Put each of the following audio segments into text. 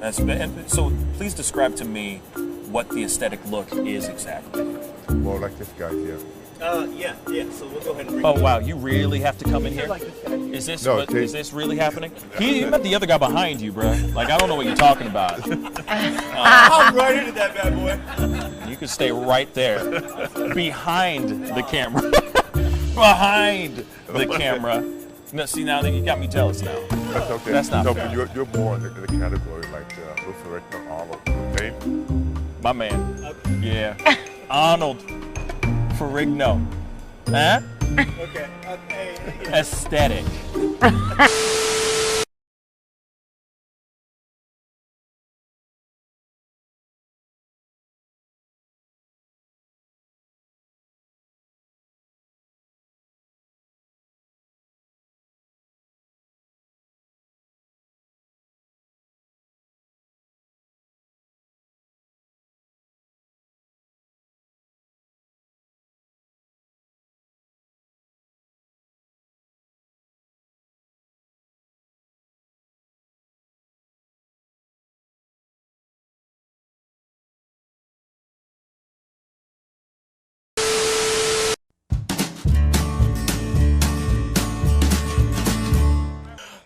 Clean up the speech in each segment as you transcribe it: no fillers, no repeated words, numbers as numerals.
And so please describe to me what the aesthetic look is exactly. More like this guy here. Yeah. So we'll go ahead and bring Oh wow, you really have to come in here? Is this is this really happening? You met the other guy behind you, bro. Like I don't know what you're talking about. I'm right into that bad boy. You can stay right there, behind the camera, behind the camera. No, see now you got me jealous now. That's okay. That's not no, fair. But you're more in the category like Luther Rickman, Arnold, okay? My man. Yeah. Arnold Ferrigno. Huh? Okay. Aesthetic.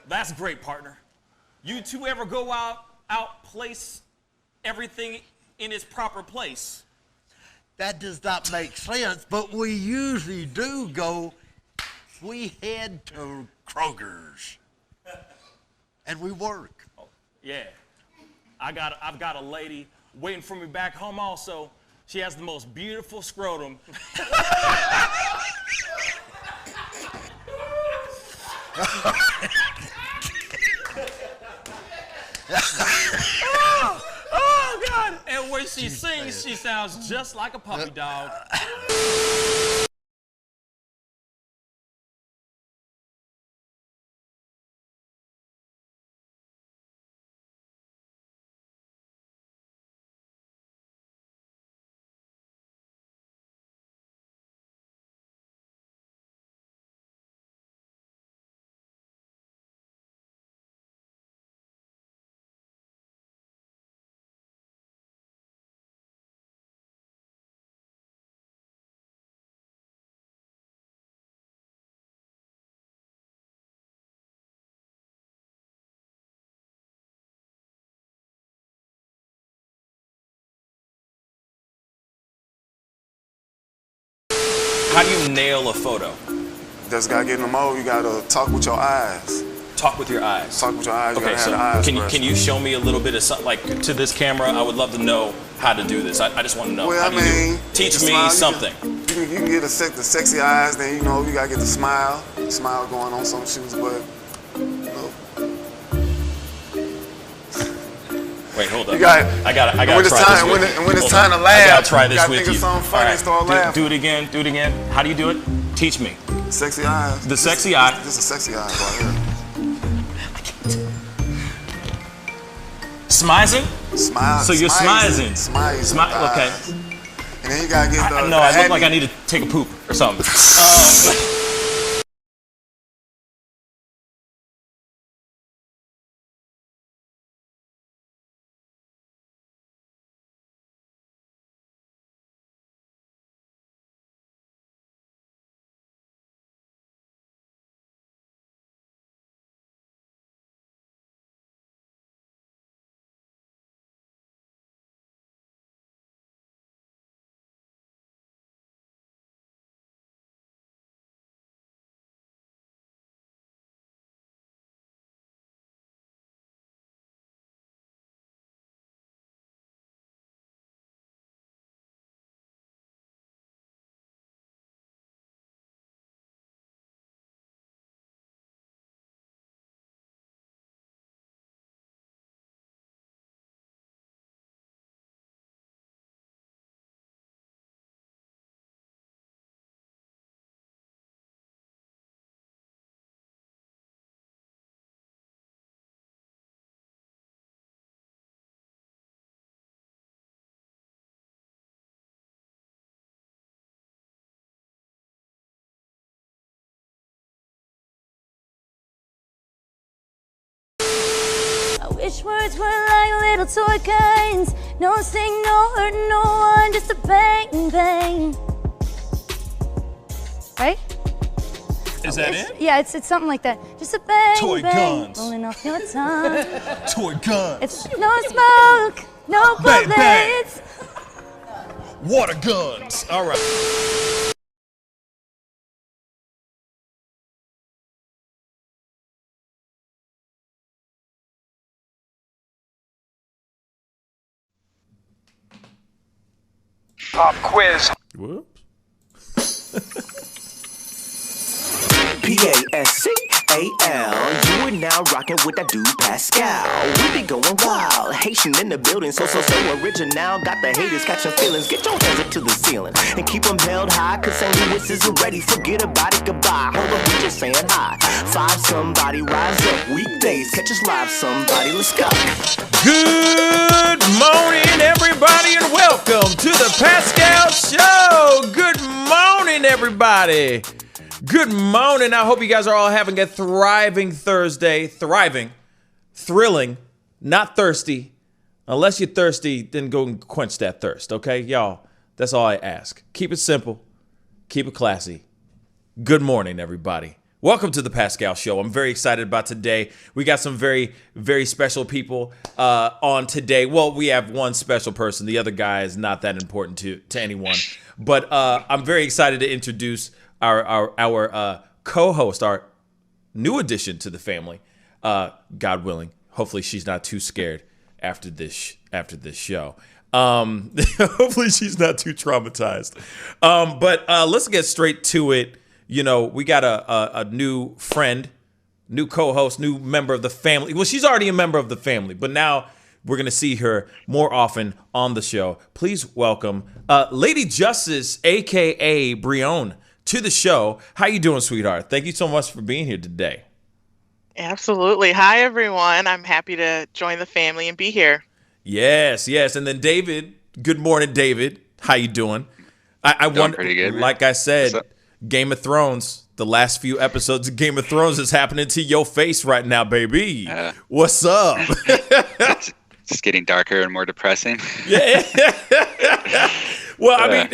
That's great, partner. You two ever go outplace everything in its proper place? That does not make sense, but we usually do go, we head to Kroger's and we work. Oh, yeah. I've got a lady waiting for me back home also. She has the most beautiful scrotum. Oh, God! And when she sings, she sounds just like a puppy dog. How do you nail a photo? Just gotta get in the mode. You gotta talk with your eyes. Talk with your eyes. Talk with your eyes. Okay, you so gotta have the eyes can you show me a little bit of something, like to this camera? I would love to know how to do this. I just want to know. Well, how do you do it? Teach me smile, something. You can get the sexy eyes. Then you gotta get the smile. Smile going on some shoes, but Wait, hold up. you got. I gotta when try it's this time, with when, you. it, when it's Hold time on. to laugh, I gotta try you this gotta with think you. of something funny and start laughing. Do it again. Do it again. How do you do it? Teach me. Sexy eyes. The sexy eye. Just a sexy eye right here. Smizing? Smile. So you're smizing. Smile. Okay. And then you gotta get the. No, I look like I need to take a poop or something. Wish words were like little toy guns. No sting, no hurt, no one, just a bang, bang. Right? Is that it? Yeah, it's something like that. Just a bang, Toy bang, guns. rolling off your tongue. Toy guns. It's no smoke, no Bang, bang. bullets. Water guns. All right. Pop quiz. Whoops. Pascal, you are now rocking with that dude Pascal. We be going wild, Haitian in the building, so original. Got the haters catching feelings. Get your hands up to the ceiling and keep them held high. Cause St. Louis isn't ready. Forget about it, goodbye. Hold up, we just saying hi. Five somebody, rise up. Weekdays, catch us live. Somebody, let's go. Good morning, everybody, and welcome to the Pascal Show. Good morning, everybody. Good morning. I hope you guys are all having a thriving Thursday. Thriving, thrilling, not thirsty. Unless you're thirsty, then go and quench that thirst, okay? Y'all, that's all I ask. Keep it simple. Keep it classy. Good morning, everybody. Welcome to the Pascal Show. I'm very excited about today. We got some very, very special people on today. Well, we have one special person. The other guy is not that important to anyone. But I'm very excited to introduce our co-host, our new addition to the family. God willing, hopefully she's not too scared after this show. Hopefully she's not too traumatized. But let's get straight to it. You know, we got a new friend, new co-host, new member of the family. Well, she's already a member of the family, but now we're going to see her more often on the show. Please welcome Lady Justice, a.k.a. Brione, to the show. How you doing, sweetheart? Thank you so much for being here today. Absolutely. Hi, everyone. I'm happy to join the family and be here. Yes. And then David. Good morning, David. How you doing? I wonder, pretty good, man. Like I said, Game of Thrones, the last few episodes of Game of Thrones is happening to your face right now, baby. What's up? It's getting darker and more depressing. Yeah. Well, I mean,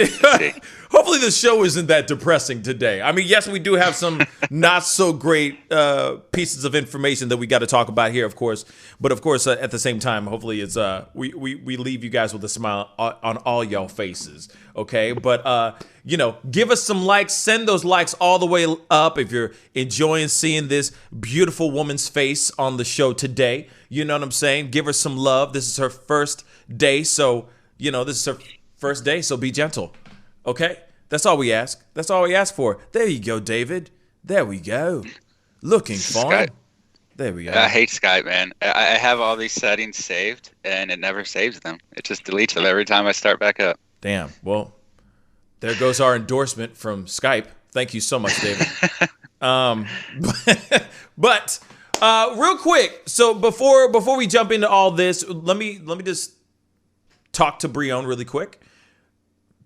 hopefully the show isn't that depressing today. I mean, yes, we do have some not so great pieces of information that we got to talk about here, of course. But of course, at the same time, hopefully it's we leave you guys with a smile on all y'all faces. Okay, but give us some likes. Send those likes all the way up if you're enjoying seeing this beautiful woman's face on the show today. You know what I'm saying? Give her some love. This is her first day, so this is her first day. So be gentle. Okay? That's all we ask. That's all we ask for. There you go, David. There we go. Looking fine. There we go. I hate Skype, man. I have all these settings saved, and it never saves them. It just deletes them every time I start back up. Damn. Well, there goes our endorsement from Skype. Thank you so much, David. But real quick, so before we jump into all this, let me just talk to Brione really quick.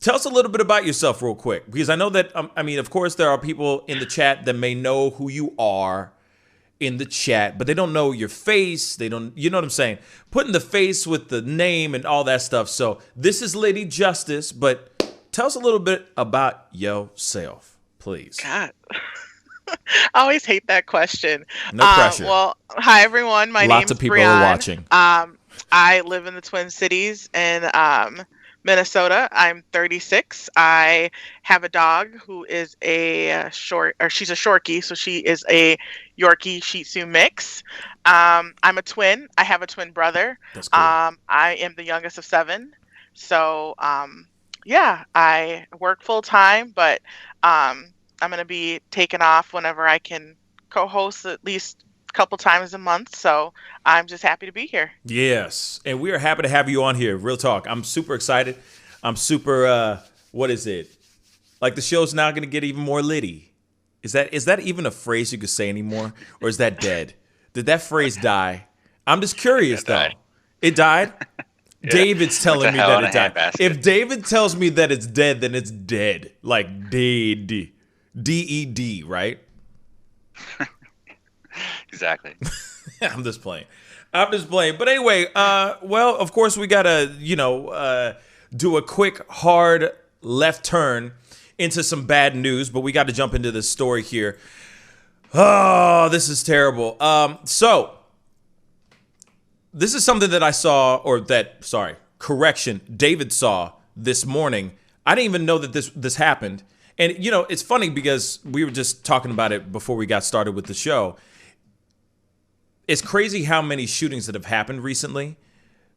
Tell us a little bit about yourself real quick, because I know that, of course, there are people in the chat that may know who you are in the chat, but they don't know your face. They don't, you know what I'm saying? Putting the face with the name and all that stuff. So this is Lady Justice, but tell us a little bit about yourself, please. God. I always hate that question. No pressure. Well, hi, everyone. My name's Lots of people Brianne. are watching. I live in the Twin Cities in Minnesota. I'm 36. I have a dog who is she's a Shorkie, so she is a Yorkie Shih Tzu mix. I'm a twin. I have a twin brother. That's cool. I am the youngest of 7. So, I work full time, but I'm going to be taking off whenever I can co-host at least a couple times a month. So I'm just happy to be here. Yes. And we are happy to have you on here. Real talk. I'm super excited. I'm super, what is it? Like the show's now going to get even more litty. Is that even a phrase you could say anymore? Or is that dead? Did that phrase die? I'm just curious though. It died? Yeah. David's telling me that it died. If David tells me that it's dead, then it's dead. Like dead. D-E-D, right? Exactly. I'm just playing. But anyway, well, of course, we got to, do a quick, hard left turn into some bad news, but we got to jump into this story here. Oh, this is terrible. So this is something that I saw, David saw this morning. I didn't even know that this happened. And, it's funny because we were just talking about it before we got started with the show. It's crazy how many shootings that have happened recently.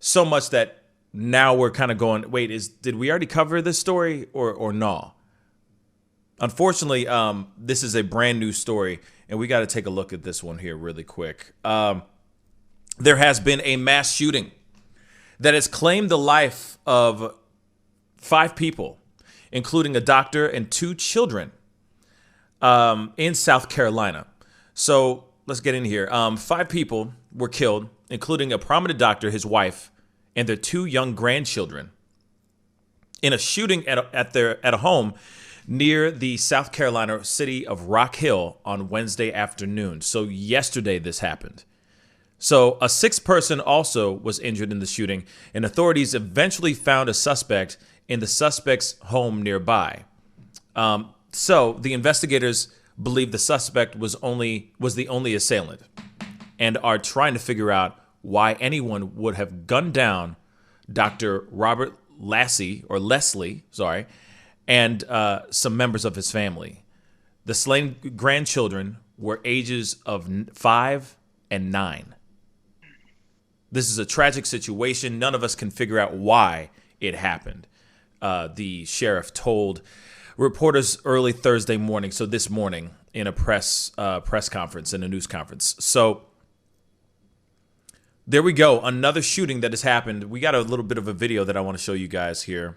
So much that now we're kind of going, wait, did we already cover this story or no? Unfortunately, this is a brand new story, and we got to take a look at this one here really quick. There has been a mass shooting that has claimed the life of 5 people, including a doctor and 2 children, in South Carolina. So let's get in here. 5 people were killed, including a prominent doctor, his wife, and their 2 young grandchildren, in a shooting at a home near the South Carolina city of Rock Hill on Wednesday afternoon. So yesterday this happened. So a 6th person also was injured in the shooting, and authorities eventually found a suspect in the suspect's home nearby. So the investigators believe the suspect was the only assailant, and are trying to figure out why anyone would have gunned down Dr. Robert Leslie, and some members of his family. The slain grandchildren were ages of 5 and 9. This is a tragic situation. None of us can figure out why it happened. The sheriff told reporters early Thursday morning, so this morning, in a press conference, in a news conference. So there we go. Another shooting that has happened. We got a little bit of a video that I want to show you guys here.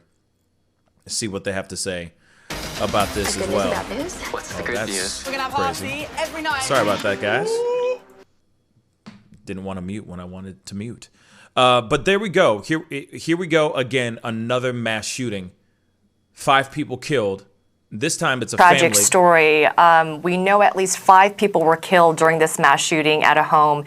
See what they have to say about this as well. What's the good news? We're gonna have party every night. Sorry about that, guys. Didn't want to mute when I wanted to mute. But there we go. Here we go again. Another mass shooting. 5 people killed. This time it's a tragic family. Story. We know at least 5 people were killed during this mass shooting at a home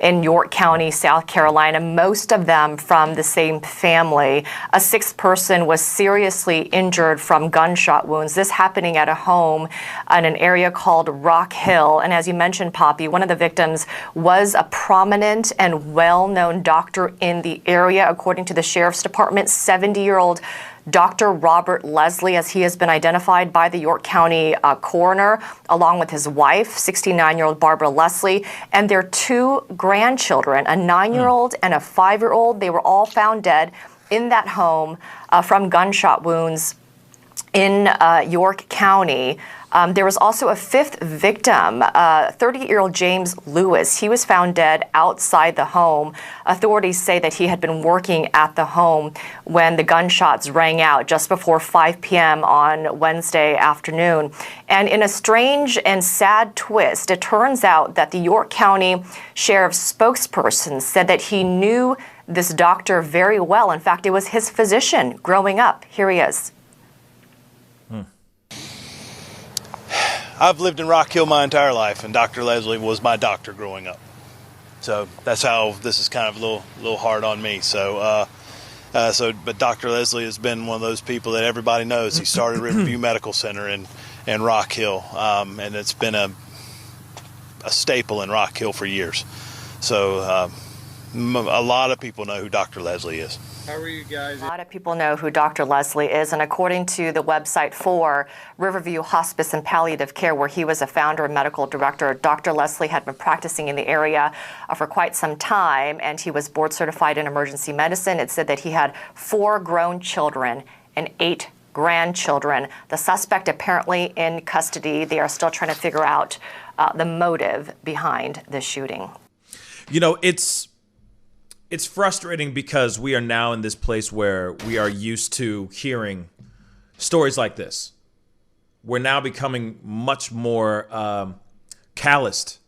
in York County, South Carolina, most of them from the same family. A 6th person was seriously injured from gunshot wounds. This happening at a home in an area called Rock Hill. And as you mentioned, Poppy, one of the victims was a prominent and well-known doctor in the area. According to the Sheriff's Department, 70-year-old Dr. Robert Leslie, as he has been identified by the York County coroner, along with his wife, 69-year-old Barbara Leslie, and their 2 grandchildren, a 9-year-old and a 5-year-old. They were all found dead in that home from gunshot wounds in York County. There was also a 5th victim, 38-year-old James Lewis. He was found dead outside the home. Authorities say that he had been working at the home when the gunshots rang out just before 5 p.m. on Wednesday afternoon. And in a strange and sad twist, it turns out that the York County Sheriff's spokesperson said that he knew this doctor very well. In fact, it was his physician growing up. Here he is. I've lived in Rock Hill my entire life, and Dr. Leslie was my doctor growing up. So that's how this is kind of a little hard on me. But Dr. Leslie has been one of those people that everybody knows. He started Riverview Medical Center in Rock Hill, and it's been a staple in Rock Hill for years. So a lot of people know who Dr. Leslie is. How are you guys? A lot of people know who Dr. Leslie is, and according to the website for Riverview Hospice and Palliative Care, where he was a founder and medical director, Dr. Leslie had been practicing in the area for quite some time, and he was board certified in emergency medicine. It said that he had 4 grown children and 8 grandchildren. The suspect apparently in custody. They are still trying to figure out the motive behind the shooting. You know, it's frustrating because we are now in this place where we are used to hearing stories like this. We're now becoming much more calloused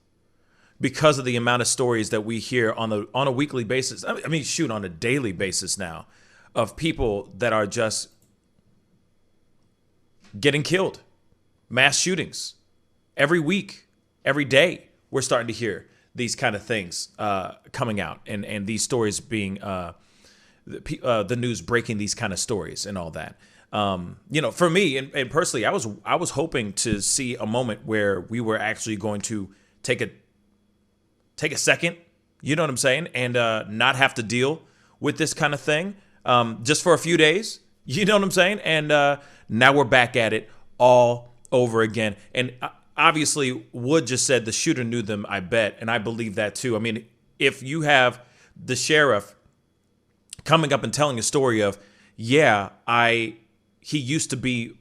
because of the amount of stories that we hear on a weekly basis. I mean, shoot, on a daily basis now, of people that are just getting killed. Mass shootings. Every week, every day, we're starting to hear these kind of things coming out and these stories being the news breaking these kind of stories and all that. For me and personally, I was hoping to see a moment where we were actually going to take a second, you know what I'm saying, and not have to deal with this kind of thing just for a few days, you know what I'm saying, and now we're back at it all over again. And obviously, Wood just said the shooter knew them, I bet, and I believe that too. I mean, if you have the sheriff coming up and telling a story of, he used to be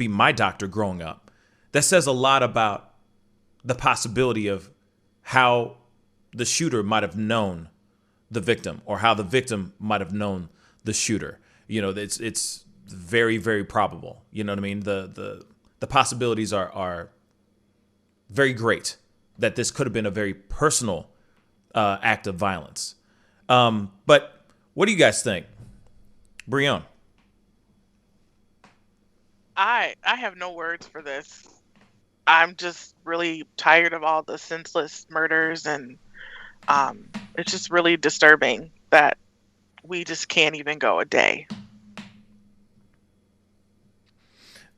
my doctor growing up, that says a lot about the possibility of how the shooter might have known the victim or how the victim might have known the shooter. It's very, very probable. You know what I mean? The possibilities are very great that this could have been a very personal act of violence. But what do you guys think? Brianne? I have no words for this. I'm just really tired of all the senseless murders, and it's just really disturbing that we just can't even go a day.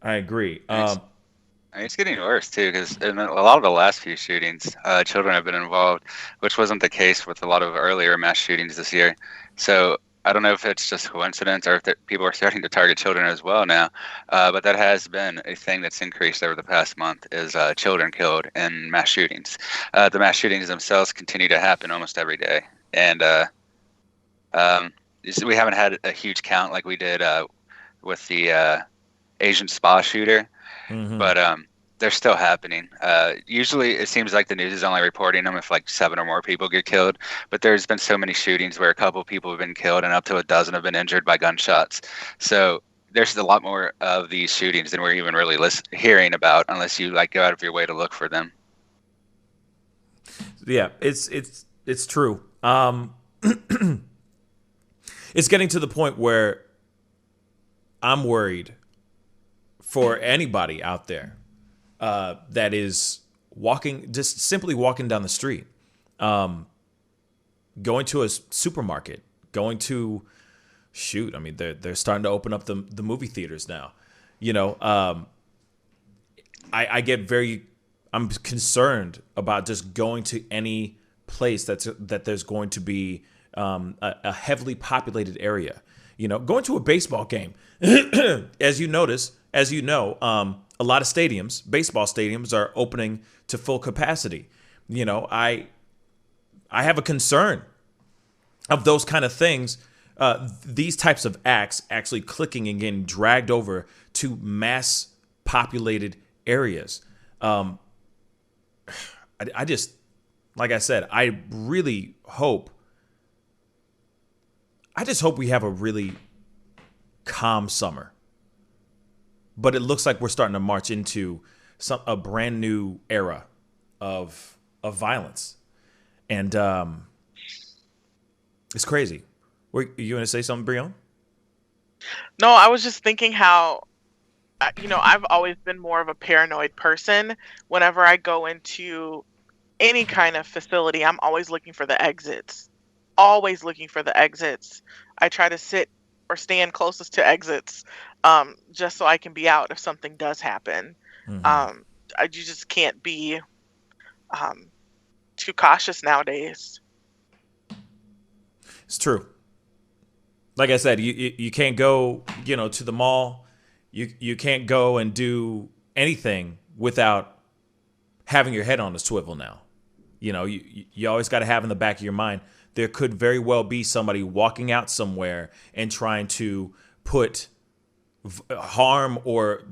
I agree. It's getting worse too, because in a lot of the last few shootings, children have been involved, which wasn't the case with a lot of earlier mass shootings this year. So I don't know if it's just coincidence or if people are starting to target children as well now. But that has been a thing that's increased over the past month, is children killed in mass shootings. The mass shootings themselves continue to happen almost every day, and we haven't had a huge count like we did with the Asian spa shooter. Mm-hmm. But they're still happening. Usually it seems like the news is only reporting them if like 7 or more people get killed. But there's been so many shootings where a couple of people have been killed and up to a dozen have been injured by gunshots. So there's a lot more of these shootings than we're even really hearing about, unless you like go out of your way to look for them. Yeah, it's true. It's getting to the point where I'm worried for anybody out there that is simply walking down the street, going to a supermarket, going to I mean, they're starting to open up the movie theaters now. I'm concerned about just going to any place that there's going to be a heavily populated area. Going to a baseball game, as you know, a lot of baseball stadiums are opening to full capacity. I have a concern of those kind of things, these types of acts actually clicking and getting dragged over to mass populated areas. I just, like I said, I just hope we have a really calm summer. But it looks like we're starting to march into a brand new era of violence, and it's crazy. You want to say something, Brianne? No, I was just thinking how, I've always been more of a paranoid person. Whenever I go into any kind of facility, I'm always looking for the exits. Always looking for the exits. I try to sit or stand closest to exits, just so I can be out if something does happen. Mm-hmm. You just can't be too cautious nowadays. It's true. Like I said, you can't go, to the mall. You can't go and do anything without having your head on a swivel now. You always got to have in the back of your mind, there could very well be somebody walking out somewhere and trying to put harm or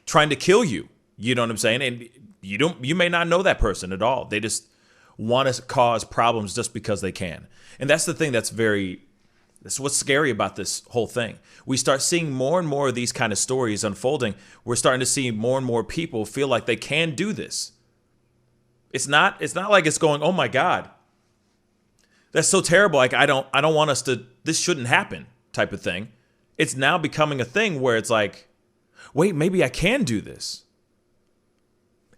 trying to kill you. You know what I'm saying? And you may not know that person at all. They just want to cause problems just because they can. And that's the thing that's what's scary about this whole thing. We start seeing more and more of these kind of stories unfolding. We're starting to see more and more people feel like they can do this. It's not like it's going, oh my God, that's so terrible. Like I don't want us to, this shouldn't happen type of thing. It's now becoming a thing where it's like, wait, maybe I can do this.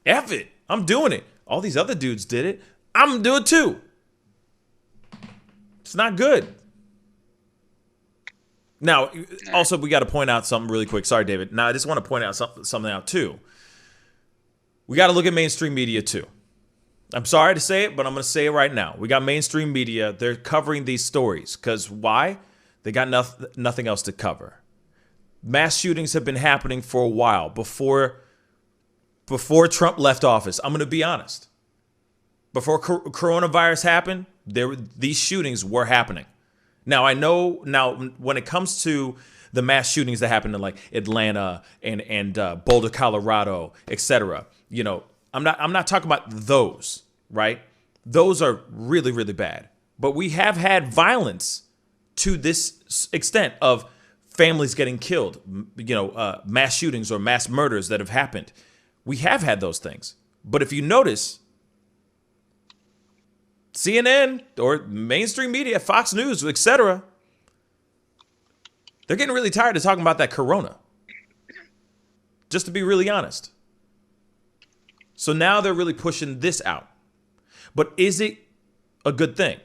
F it. I'm doing it. All these other dudes did it. I'm going to do it too. It's not good. Now, also, we got to point out something really quick. Sorry, David. Now, I just want to point out something out, too. We got to look at mainstream media, too. I'm sorry to say it, but I'm going to say it right now. We got mainstream media. They're covering these stories. Because why? They got nothing else to cover. Mass shootings have been happening for a while. Before Trump left office, I'm going to be honest. Before coronavirus happened, these shootings were happening. Now, I know when it comes to the mass shootings that happened in like Atlanta and Boulder, Colorado, etc., I'm not talking about those, right? Those are really, really bad. But we have had violence to this extent of families getting killed, mass shootings or mass murders that have happened. We have had those things. But if you notice, CNN or mainstream media, Fox News, etc., they're getting really tired of talking about that corona. Just to be really honest. So now they're really pushing this out. But is it a good thing?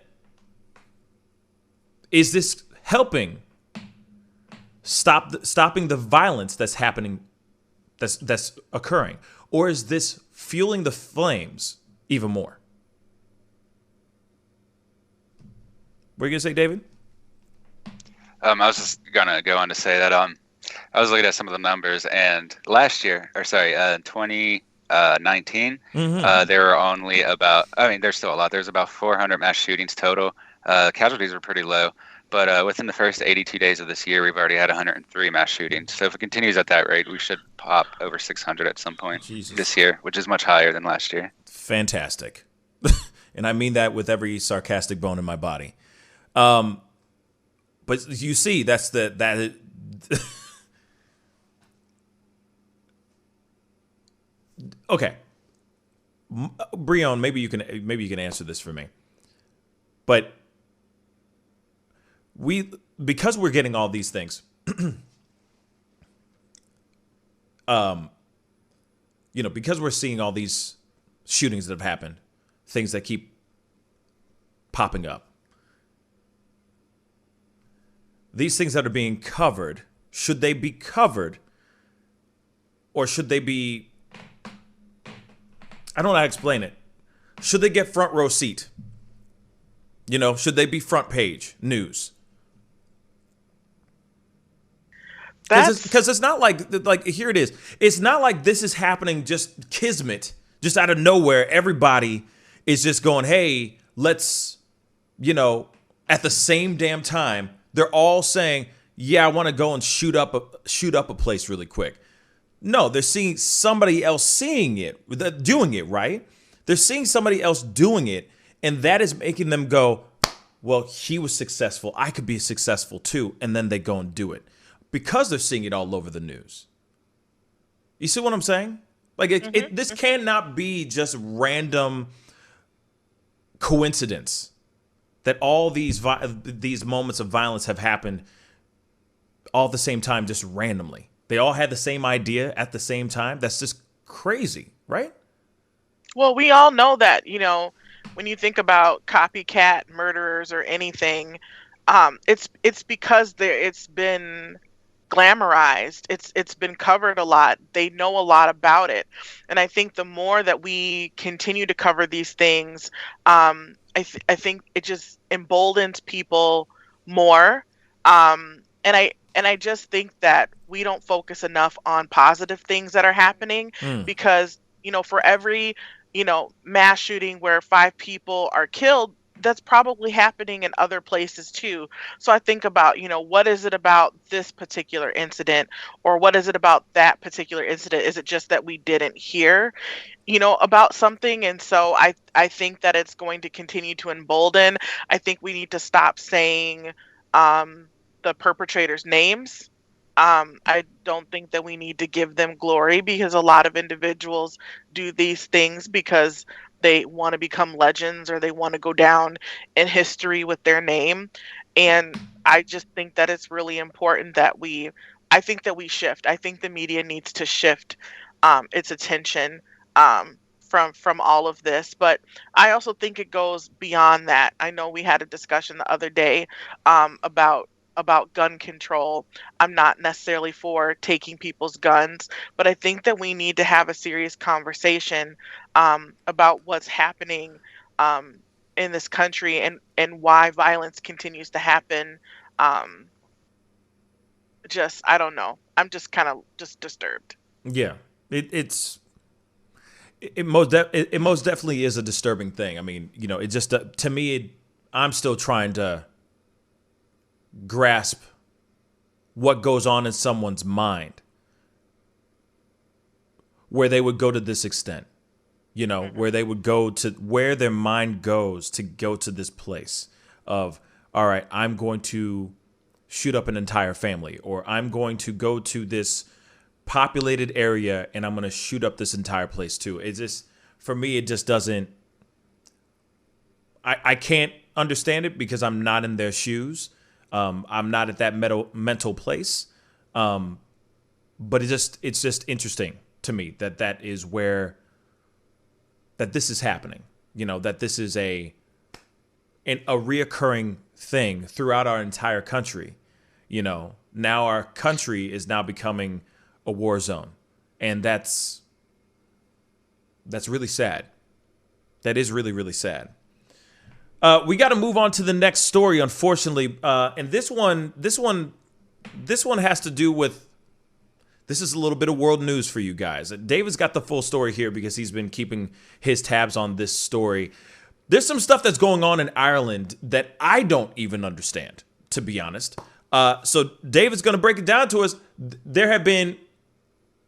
Is this helping stopping the violence that's happening, that's occurring? Or is this fueling the flames even more? What are you going to say, David? I was just going to go on to say that I was looking at some of the numbers, and last year, 2019, there were only about, there's still a lot. There's about 400 mass shootings total. Casualties were pretty low, but within the first 82 days of this year, we've already had 103 mass shootings. So if it continues at that rate, we should pop over 600 at some point this year, which is much higher than last year. Fantastic. And I mean that with every sarcastic bone in my body. But you see, okay. Breon, maybe you can answer this for me. But because we're getting all these things, because we're seeing all these shootings that have happened, things that keep popping up. These things that are being covered, should they be covered? Or should they be, I don't know how to explain it. Should they get front row seat? Should they be front page news? Because it's not like here it is. It's not like this is happening just kismet, just out of nowhere. Everybody is just going, hey, let's, at the same damn time, they're all saying, yeah, I want to go and shoot up a place really quick. No, they're seeing somebody else seeing it, doing it, right? They're seeing somebody else doing it, and that is making them go, well, he was successful. I could be successful too. And then they go and do it because they're seeing it all over the news. You see what I'm saying? Like this cannot be just random coincidence that all these moments of violence have happened all at the same time, just randomly. They all had the same idea at the same time. That's just crazy, right? Well, we all know that, when you think about copycat murderers or anything, it's because it's been glamorized. It's been covered a lot. They know a lot about it. And I think the more that we continue to cover these things, I think it just emboldens people more. And I just think that we don't focus enough on positive things that are happening because, for every, mass shooting where 5 people are killed, that's probably happening in other places too. So I think about, what is it about this particular incident, or what is it about that particular incident? Is it just that we didn't hear, about something? And so I think that it's going to continue to embolden. I think we need to stop saying the perpetrators' names. I don't think that we need to give them glory, because a lot of individuals do these things because they want to become legends or they want to go down in history with their name. And I just think that it's really important that we shift. I think the media needs to shift its attention from all of this. But I also think it goes beyond that. I know we had a discussion the other day about gun control. I'm not necessarily for taking people's guns, but I think that we need to have a serious conversation about what's happening in this country and why violence continues to happen. Just I don't know. I'm just kind of just disturbed. Yeah, it most definitely is a disturbing thing. I mean, you know, it just to me, I'm still trying to grasp what goes on in someone's mind where they would go to this extent, you know, where they would go to where their mind goes to go to this place of, all right, I'm going to shoot up an entire family, or I'm going to go to this populated area and I'm going to shoot up this entire place too. It's just, for me, it just doesn't, I can't understand it because I'm not in their shoes. I'm not at that mental place. But it's just interesting to me that is where, that this is happening, you know, that this is a reoccurring thing throughout our entire country. You know, now our country is now becoming a war zone, and that's really sad. That is really, really sad. We got to move on to the next story, unfortunately. And this one has to do with, this is a little bit of world news for you guys. David's got the full story here because he's been keeping his tabs on this story. There's some stuff that's going on in Ireland that I don't even understand, to be honest. So David's going to break it down to us. There have been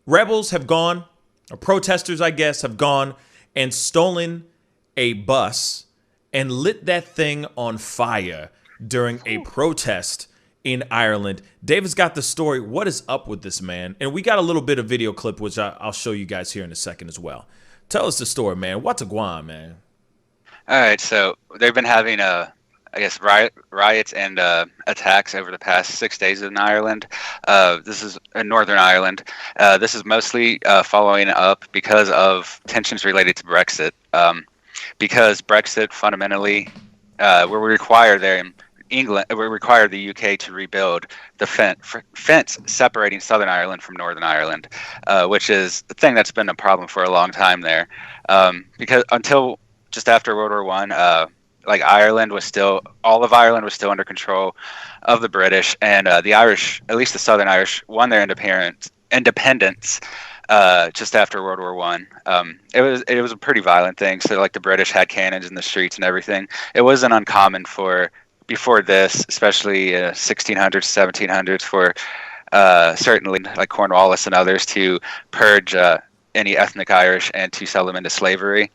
rebels have gone, or protesters, I guess, have gone and stolen a bus and lit that thing on fire during a protest in Ireland. David's got the story. What is up with this, man? And we got a little bit of video clip, which I'll show you guys here in a second as well. Tell us the story, man. What's a guan, man? All right, so they've been having riots and attacks over the past 6 days in Ireland. This is in Northern Ireland. This is mostly following up because of tensions related to Brexit. Because Brexit fundamentally, we require the UK to rebuild the fence separating Southern Ireland from Northern Ireland, which is the thing that's been a problem for a long time there. Because until just after World War I, all of Ireland was still under control of the British, and the Irish, at least the Southern Irish, won their independence just after World War I. It was a pretty violent thing. So like the British had cannons in the streets and everything. It wasn't uncommon before this, especially 1600s, 1700s, for certainly like Cornwallis and others to purge any ethnic Irish and to sell them into slavery.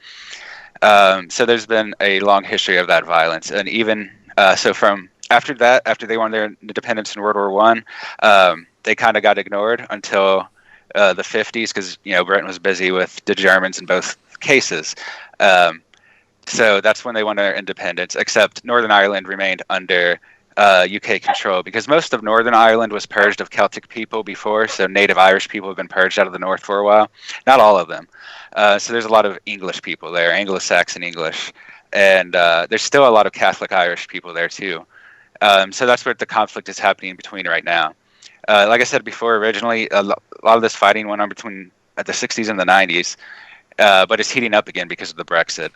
So there's been a long history of that violence, and even so from after they won their independence in World War I, they kind of got ignored until the 50s because Britain was busy with the Germans in both cases. So that's when they won their independence. Except Northern Ireland remained under UK control because most of Northern Ireland was purged of Celtic people before. So native Irish people have been purged out of the north for a while. Not all of them. So there's a lot of English people there, Anglo-Saxon English, and there's still a lot of Catholic Irish people there too. So that's what the conflict is happening between right now. Like I said before, originally a lot of this fighting went on between the 60s and the 90s, but it's heating up again because of the Brexit.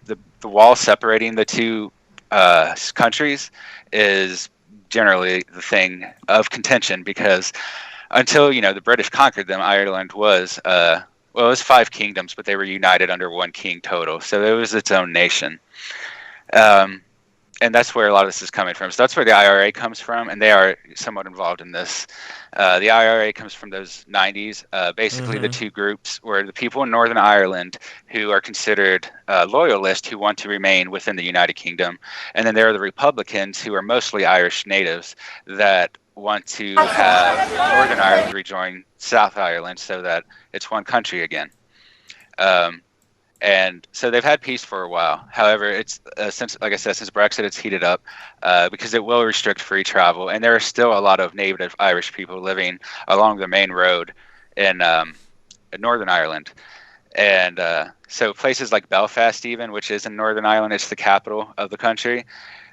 The wall separating the two countries is generally the thing of contention because until the British conquered them, Ireland was it was 5 kingdoms, but they were united under one king total, so it was its own nation. And that's where a lot of this is coming from. So that's where the IRA comes from, and they are somewhat involved in this. The IRA comes from those 90s. Basically, the two groups were the people in Northern Ireland who are considered loyalists who want to remain within the United Kingdom. And then there are the Republicans who are mostly Irish natives that want to have Northern Ireland rejoin South Ireland so that it's one country again. And so they've had peace for a while. However, it's since Brexit, it's heated up because it will restrict free travel. And there are still a lot of native Irish people living along the main road in Northern Ireland. And so places like Belfast, even, which is in Northern Ireland, it's the capital of the country.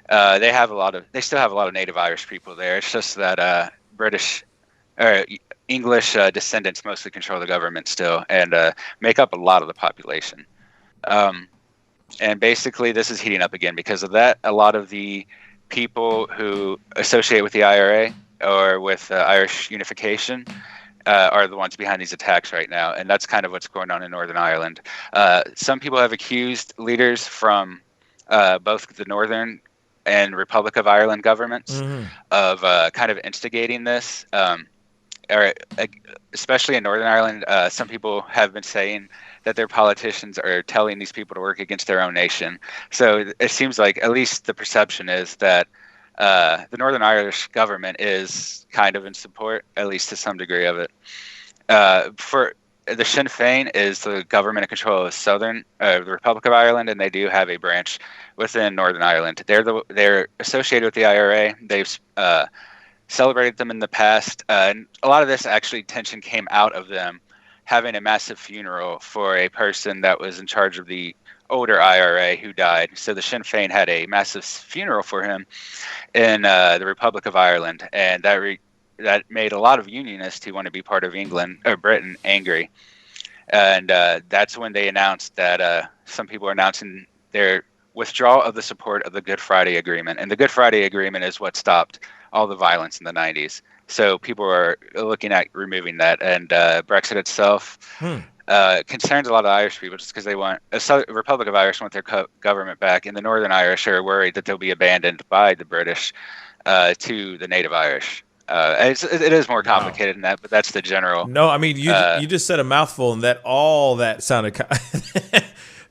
They still have a lot of native Irish people there. It's just that British or English descendants mostly control the government still and make up a lot of the population. And basically, this is heating up again because of that. A lot of the people who associate with the IRA or with Irish unification are the ones behind these attacks right now. And that's kind of what's going on in Northern Ireland. Some people have accused leaders from both the Northern and Republic of Ireland governments of kind of instigating this. Or especially in Northern Ireland, some people have been saying that their politicians are telling these people to work against their own nation. So it seems like at least the perception is that the Northern Irish government is kind of in support, at least to some degree of it. For the Sinn Féin is the government in control of the Republic of Ireland, and they do have a branch within Northern Ireland. They're associated with the IRA. They've celebrated them in the past, and a lot of this actually tension came out of them having a massive funeral for a person that was in charge of the older IRA who died. So the Sinn Féin had a massive funeral for him in the Republic of Ireland, and that made a lot of unionists who want to be part of England or Britain angry. And that's when they announced that some people are announcing their withdrawal of the support of the Good Friday Agreement. And the Good Friday Agreement is what stopped all the violence in the 90s. So people are looking at removing that. And Brexit itself concerns a lot of Irish people just because they want the Republic of Irish want their government back, and the Northern Irish are worried that they'll be abandoned by the British to the Native Irish. It is more complicated than that, but that's the general. No, I mean you just said a mouthful, and that sounded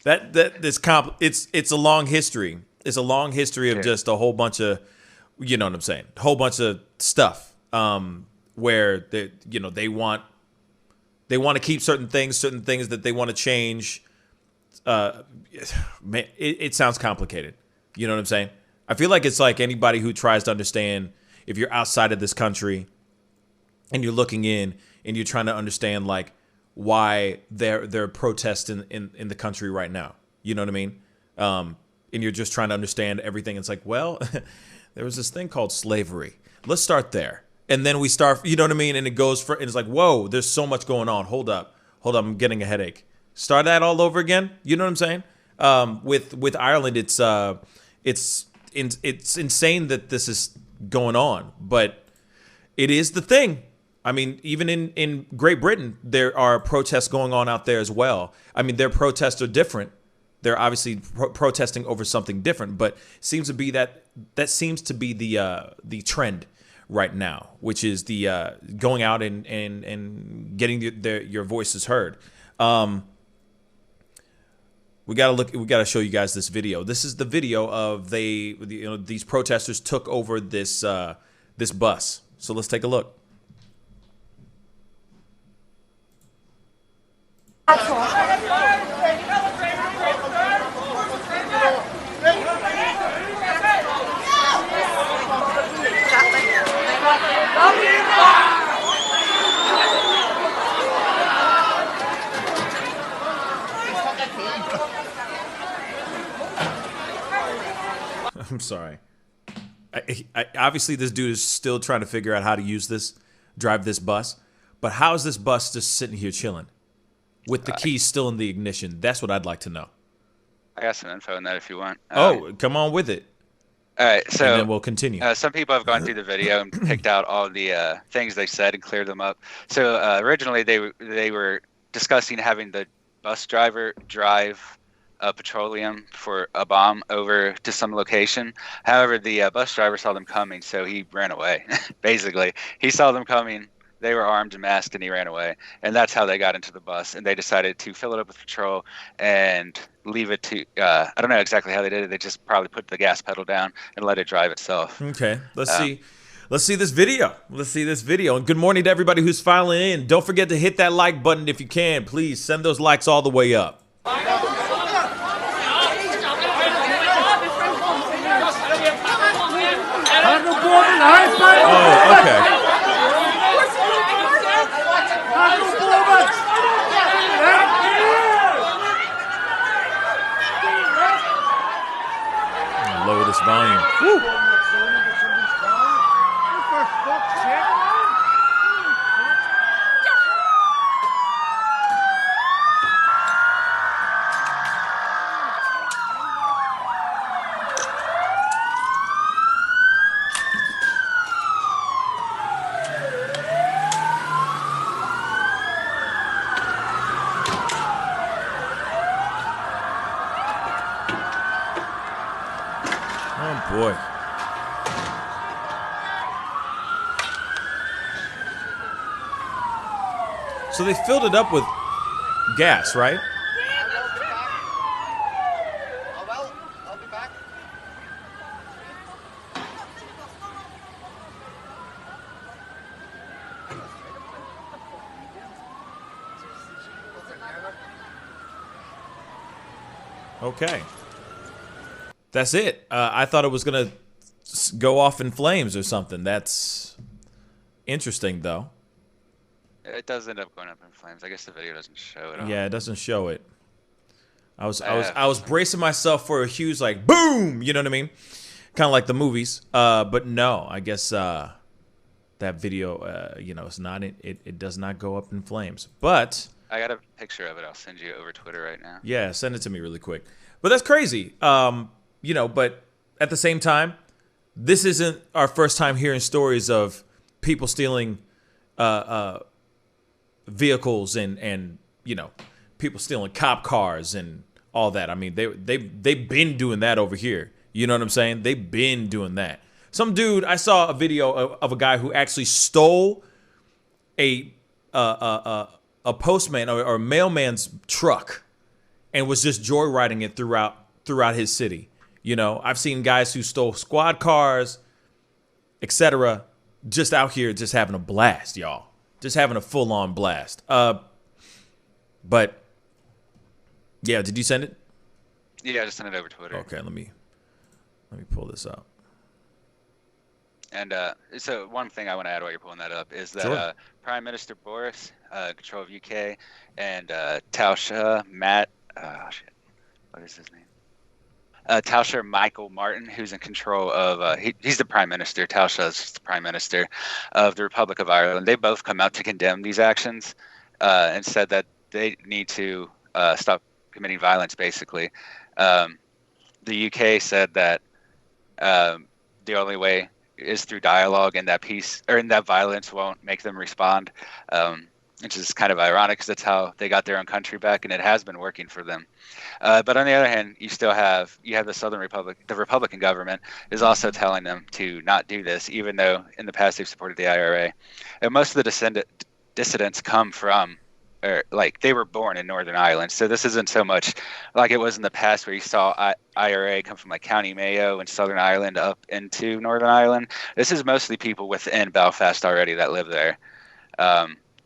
it's a long history. It's a long history of just a whole bunch of, you know what I'm saying, a whole bunch of stuff where they want to keep certain things that they want to change. It sounds complicated. You know what I'm saying? I feel like it's like anybody who tries to understand. If you're outside of this country and you're looking in and you're trying to understand like why there are protests in the country right now, you know what I mean? And you're just trying to understand everything. It's like, well, there was this thing called slavery. Let's start there. And then we start, you know what I mean? And it goes and it's like, whoa, there's so much going on. Hold up, I'm getting a headache. Start that all over again. You know what I'm saying? With Ireland, it's insane that this is going on, but it is the thing. I mean, even in Great Britain, there are protests going on out there as well. I mean, their protests are different. They're obviously protesting over something different, but seems to be that seems to be the trend right now, which is the going out and getting your voices heard. We gotta show you guys this video. This is the video of these protesters took over this bus. So let's take a look. I'm sorry. I obviously this dude is still trying to figure out how to drive this bus. But how is this bus just sitting here chilling with the keys still in the ignition? That's what I'd like to know. I got some info on that if you want. Come on with it. All right, so and then we'll continue. Some people have gone through the video and picked out all the things they said and cleared them up. So originally they were discussing having the bus driver drive petroleum for a bomb over to some location. However, the bus driver saw them coming, so he ran away. Basically, he saw them coming. They were armed and masked, and he ran away. And that's how they got into the bus. And they decided to fill it up with petrol and leave it to, I don't know exactly how they did it. They just probably put the gas pedal down and let it drive itself. Okay, let's see. Let's see this video. Let's see this video. And good morning to everybody who's filing in. Don't forget to hit that like button if you can. Please send those likes all the way up. Oh, okay. this volume. Woo. Oh boy. So they filled it up with gas, right? I'll be back. Okay. That's it. I thought it was going to go off in flames or something. That's interesting, though. It does end up going up in flames. I guess the video doesn't show it. Yeah, it doesn't show it. I was bracing myself for a huge like boom, you know what I mean? Kind of like the movies. But no, I guess that video, it's not. It does not go up in flames. But I got a picture of it. I'll send you over Twitter right now. yeah, send it to me really quick. But that's crazy. But at the same time, this isn't our first time hearing stories of people stealing vehicles and people stealing cop cars and all that. I mean, they've been doing that over here. You know what I'm saying? They've been doing that. Some dude, I saw a video of a guy who actually stole a postman or mailman's truck and was just joyriding it throughout his city. I've seen guys who stole squad cars, etc., just out here just having a blast, y'all. Just having a full-on blast. But yeah, did you send it? Yeah, I just sent it over Twitter. Okay, let me pull this up. And so one thing I want to add while you're pulling that up is that Sure. Prime Minister Boris, control of UK, and Taoiseach Matt, what is his name? Taoiseach Michael Martin, who's in control of, he's the Prime Minister, Taoiseach's the Prime Minister of the Republic of Ireland. They both come out to condemn these actions and said that they need to stop committing violence, basically. The UK said that the only way is through dialogue, and that peace or in that violence won't make them respond, which is kind of ironic because that's how they got their own country back, and it has been working for them. But on the other hand, you have the Southern Republic, the Republican government is also telling them to not do this, even though in the past they've supported the IRA. And most of the dissidents come from, they were born in Northern Ireland. So this isn't so much like it was in the past where you saw IRA come from like County Mayo and Southern Ireland up into Northern Ireland. This is mostly people within Belfast already that live there.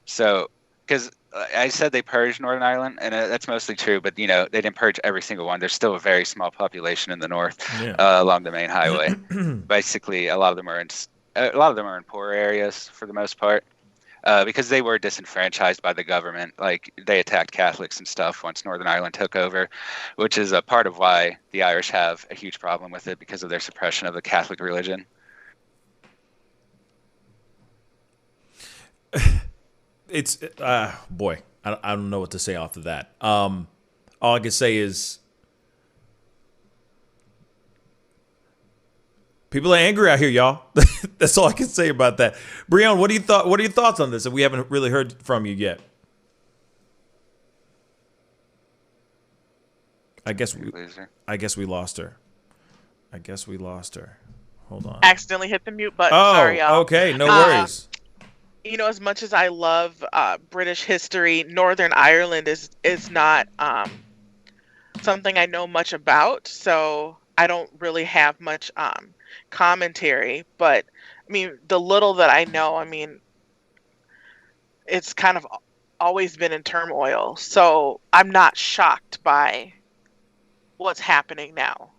So, because I said they purged Northern Ireland, and that's mostly true, but they didn't purge every single one. There's still a very small population in the north along the main highway. Basically, a lot of them are in poor areas for the most part. Because they were disenfranchised by the government. Like, they attacked Catholics and stuff once Northern Ireland took over, which is a part of why the Irish have a huge problem with it, because of their suppression of the Catholic religion. It's boy, I don't know what to say off of that. All I can say is people are angry out here, y'all. That's all I can say about that. Breon, what are your thoughts on this? If we haven't really heard from you yet. I guess we lost her. Hold on. Accidentally hit the mute button. Sorry, y'all. Okay, no worries. As much as I love British history, Northern Ireland is not something I know much about, so I don't really have much commentary. But I mean, the little that I know, I mean, it's kind of always been in turmoil, so I'm not shocked by what's happening now.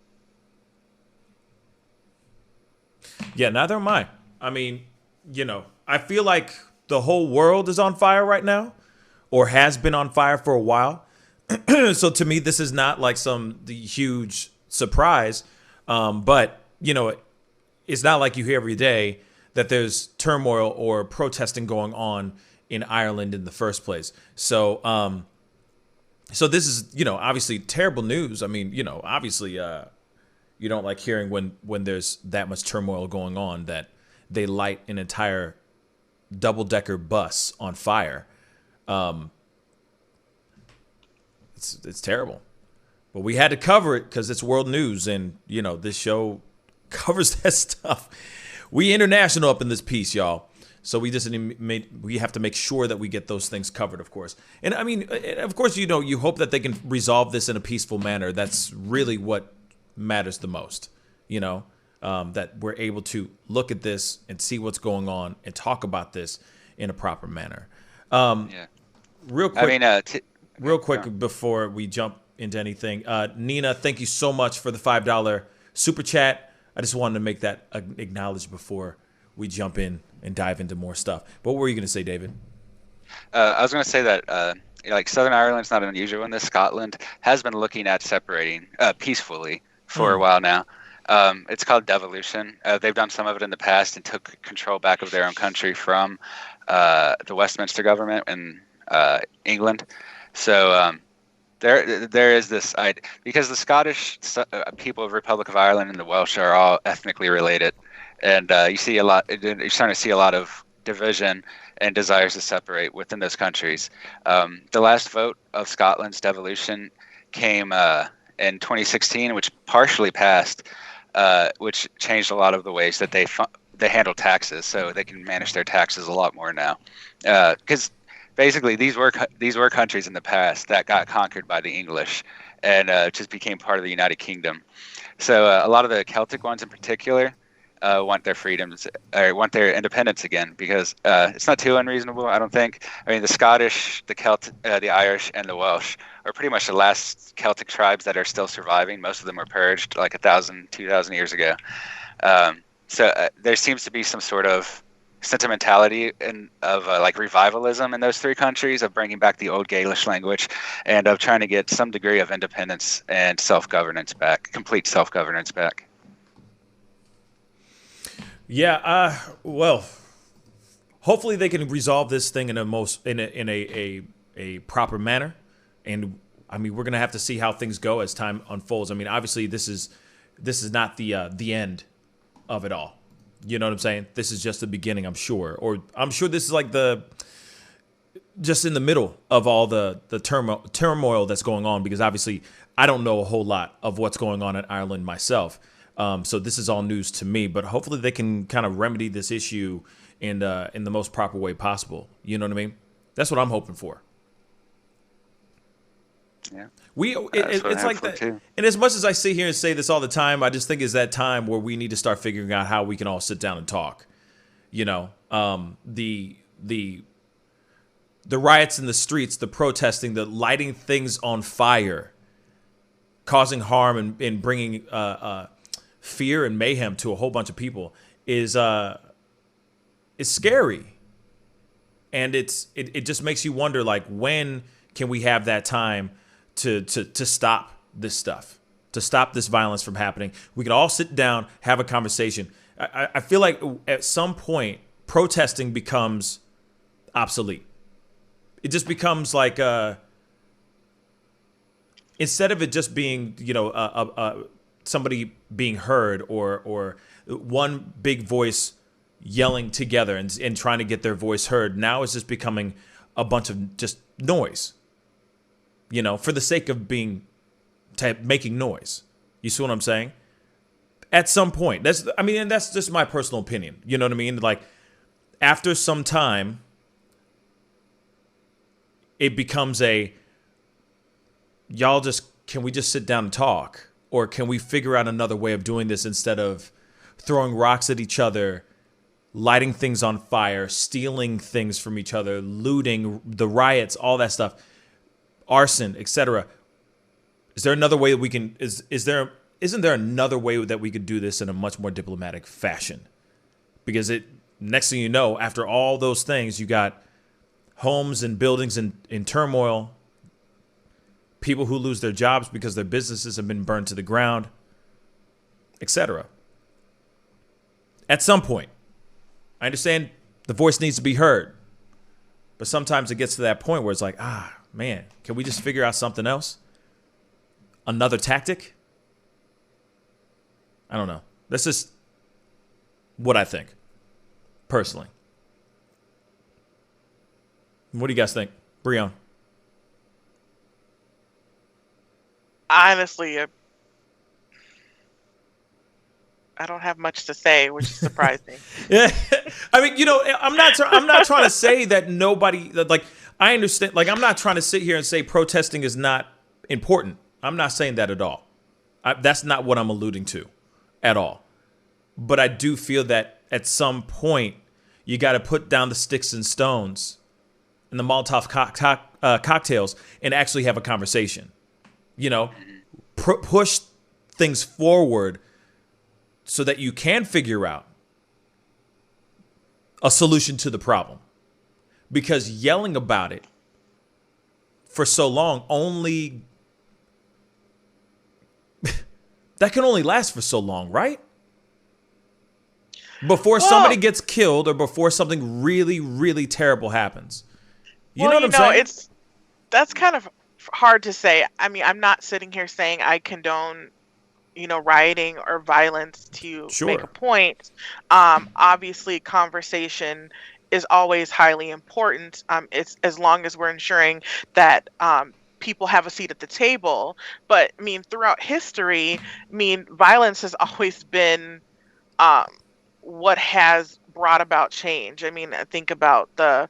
Yeah, neither am I. I mean, I feel like the whole world is on fire right now, or has been on fire for a while. So to me, this is not like the huge surprise. But, you know, it's not like you hear every day that there's turmoil or protesting going on in Ireland in the first place. So, so this is, you know, obviously terrible news. I mean, you know, obviously, you don't like hearing when there's that much turmoil going on that they light an entire double-decker bus on fire. It's terrible. But we had to cover it because it's world news, and, you know, this show covers that stuff. We international up in this piece, y'all. So we have to make sure that we get those things covered, of course. And, I mean, of course, you know, you hope that they can resolve this in a peaceful manner. That's really what matters the most, you know, that we're able to look at this and see what's going on and talk about this in a proper manner. Real quick, I mean, before we jump into anything, Nina, thank you so much for the $5 super chat. I just wanted to make that acknowledged before we jump in and dive into more stuff. But what were you going to say, David? I was going to say that like Southern Ireland's not unusual in this. Scotland has been looking at separating peacefully for a while now. It's called devolution. They've done some of it in the past and took control back of their own country from the Westminster government in England. So there is this idea, because the Scottish people of Republic of Ireland and the Welsh are all ethnically related, and you're starting to see a lot of division and desires to separate within those countries. The last vote of Scotland's devolution came in 2016, which partially passed, which changed a lot of the ways that they handle taxes, so they can manage their taxes a lot more now. Because basically, these were countries in the past that got conquered by the English and just became part of the United Kingdom. So a lot of the Celtic ones in particular want their freedoms, or want their independence again, because it's not too unreasonable, I don't think. I mean, the Scottish, the the Irish, and the Welsh are pretty much the last Celtic tribes that are still surviving. Most of them were purged like 1,000, 2,000 years ago. So there seems to be some sort of sentimentality of like revivalism in those three countries, of bringing back the old Gaelish language and of trying to get some degree of independence and self-governance back, complete self-governance back. Yeah, well, hopefully they can resolve this thing in a proper manner, and I mean, we're gonna have to see how things go as time unfolds. I mean, obviously this is not the end of it all. You know what I'm saying? This is just the beginning, I'm sure. Or I'm sure this is like just in the middle of all the turmoil that's going on, because obviously I don't know a whole lot of what's going on in Ireland myself. So this is all news to me, but hopefully they can kind of remedy this issue in the most proper way possible. You know what I mean? That's what I'm hoping for. Yeah. It's like that. Too. And as much as I sit here and say this all the time, I just think it's that time where we need to start figuring out how we can all sit down and talk. You know, the riots in the streets, the protesting, the lighting things on fire, causing harm and bringing fear and mayhem to a whole bunch of people is scary. And it just makes you wonder, like, when can we have that time to stop this stuff, to stop this violence from happening? We can all sit down, have a conversation. I feel like at some point protesting becomes obsolete. It just becomes like instead of it just being, you know, somebody being heard or one big voice yelling together and trying to get their voice heard. Now it's just becoming a bunch of just noise, you know, for the sake of making noise. You see what I'm saying? At some point, that's just my personal opinion. You know what I mean? Like, after some time, it becomes can we just sit down and talk? Or can we figure out another way of doing this instead of throwing rocks at each other, lighting things on fire, stealing things from each other, looting, the riots, all that stuff, arson, etc. Is there another way that we can? Isn't there another way that we could do this in a much more diplomatic fashion? Because next thing you know, after all those things, you got homes and buildings in turmoil, people who lose their jobs because their businesses have been burned to the ground. etc. At some point, I understand the voice needs to be heard, but sometimes it gets to that point where it's like, man, can we just figure out something else? Another tactic? I don't know. That's just what I think, personally. What do you guys think? Breon? Honestly, I don't have much to say, which is surprising. Yeah, I mean, I'm not trying to say that nobody, like, I understand. Like, I'm not trying to sit here and say protesting is not important. I'm not saying that at all. That's not what I'm alluding to at all. But I do feel that at some point you got to put down the sticks and stones and the Molotov cocktails and actually have a conversation. Push things forward so that you can figure out a solution to the problem. Because yelling about it for so long that can only last for so long, right? Before somebody gets killed or before something really, really terrible happens. You know what I'm saying? That's kind of hard to say. I mean, I'm not sitting here saying I condone, rioting or violence to make a point. Obviously, conversation is always highly important. It's as long as we're ensuring that people have a seat at the table. But I mean, throughout history, violence has always been what has brought about change. I mean, I think about the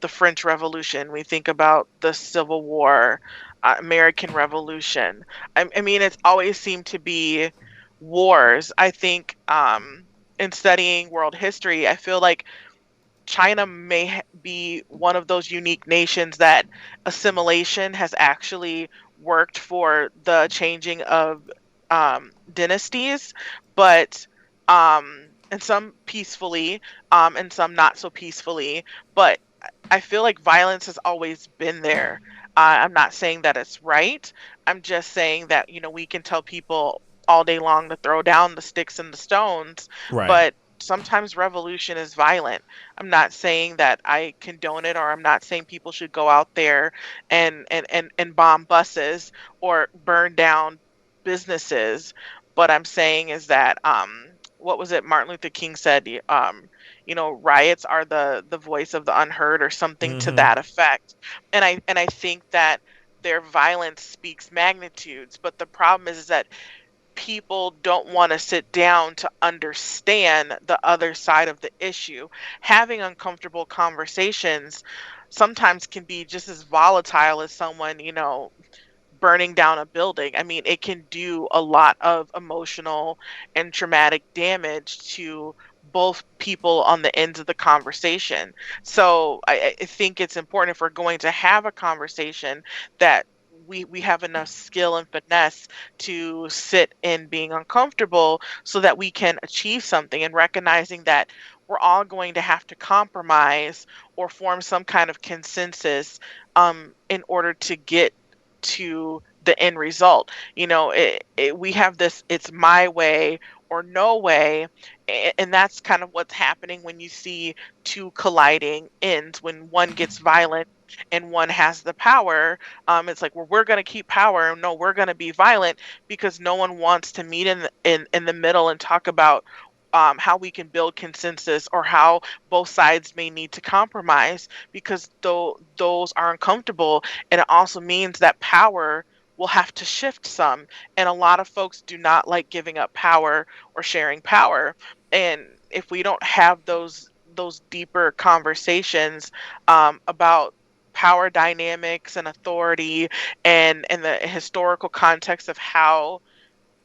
French Revolution. We think about the Civil War, American Revolution. I mean, it's always seemed to be wars. I think in studying world history, I feel like China may be one of those unique nations that assimilation has actually worked for the changing of dynasties, but and some peacefully, and some not so peacefully. But I feel like violence has always been there. I'm not saying that it's right. I'm just saying that, we can tell people all day long to throw down the sticks and the stones, right. But sometimes revolution is violent. I'm not saying that I condone it, or I'm not saying people should go out there and bomb buses or burn down businesses. What I'm saying is that what was it Martin Luther King said, riots are the voice of the unheard, or something to that effect. And I think that their violence speaks magnitudes, but the problem is that people don't want to sit down to understand the other side of the issue. Having uncomfortable conversations sometimes can be just as volatile as someone, burning down a building. I mean, it can do a lot of emotional and traumatic damage to both people on the ends of the conversation. So I think it's important, if we're going to have a conversation, that we have enough skill and finesse to sit in being uncomfortable so that we can achieve something, and recognizing that we're all going to have to compromise or form some kind of consensus in order to get to the end result. We have this, it's my way or no way, and that's kind of what's happening when you see two colliding ends. When one gets violent and one has the power, it's like, well, we're going to keep power, no, we're going to be violent, because no one wants to meet in the middle and talk about how we can build consensus, or how both sides may need to compromise, because those are uncomfortable. And it also means that power will have to shift some. And a lot of folks do not like giving up power or sharing power. And if we don't have those deeper conversations about power dynamics and authority, and the historical context of how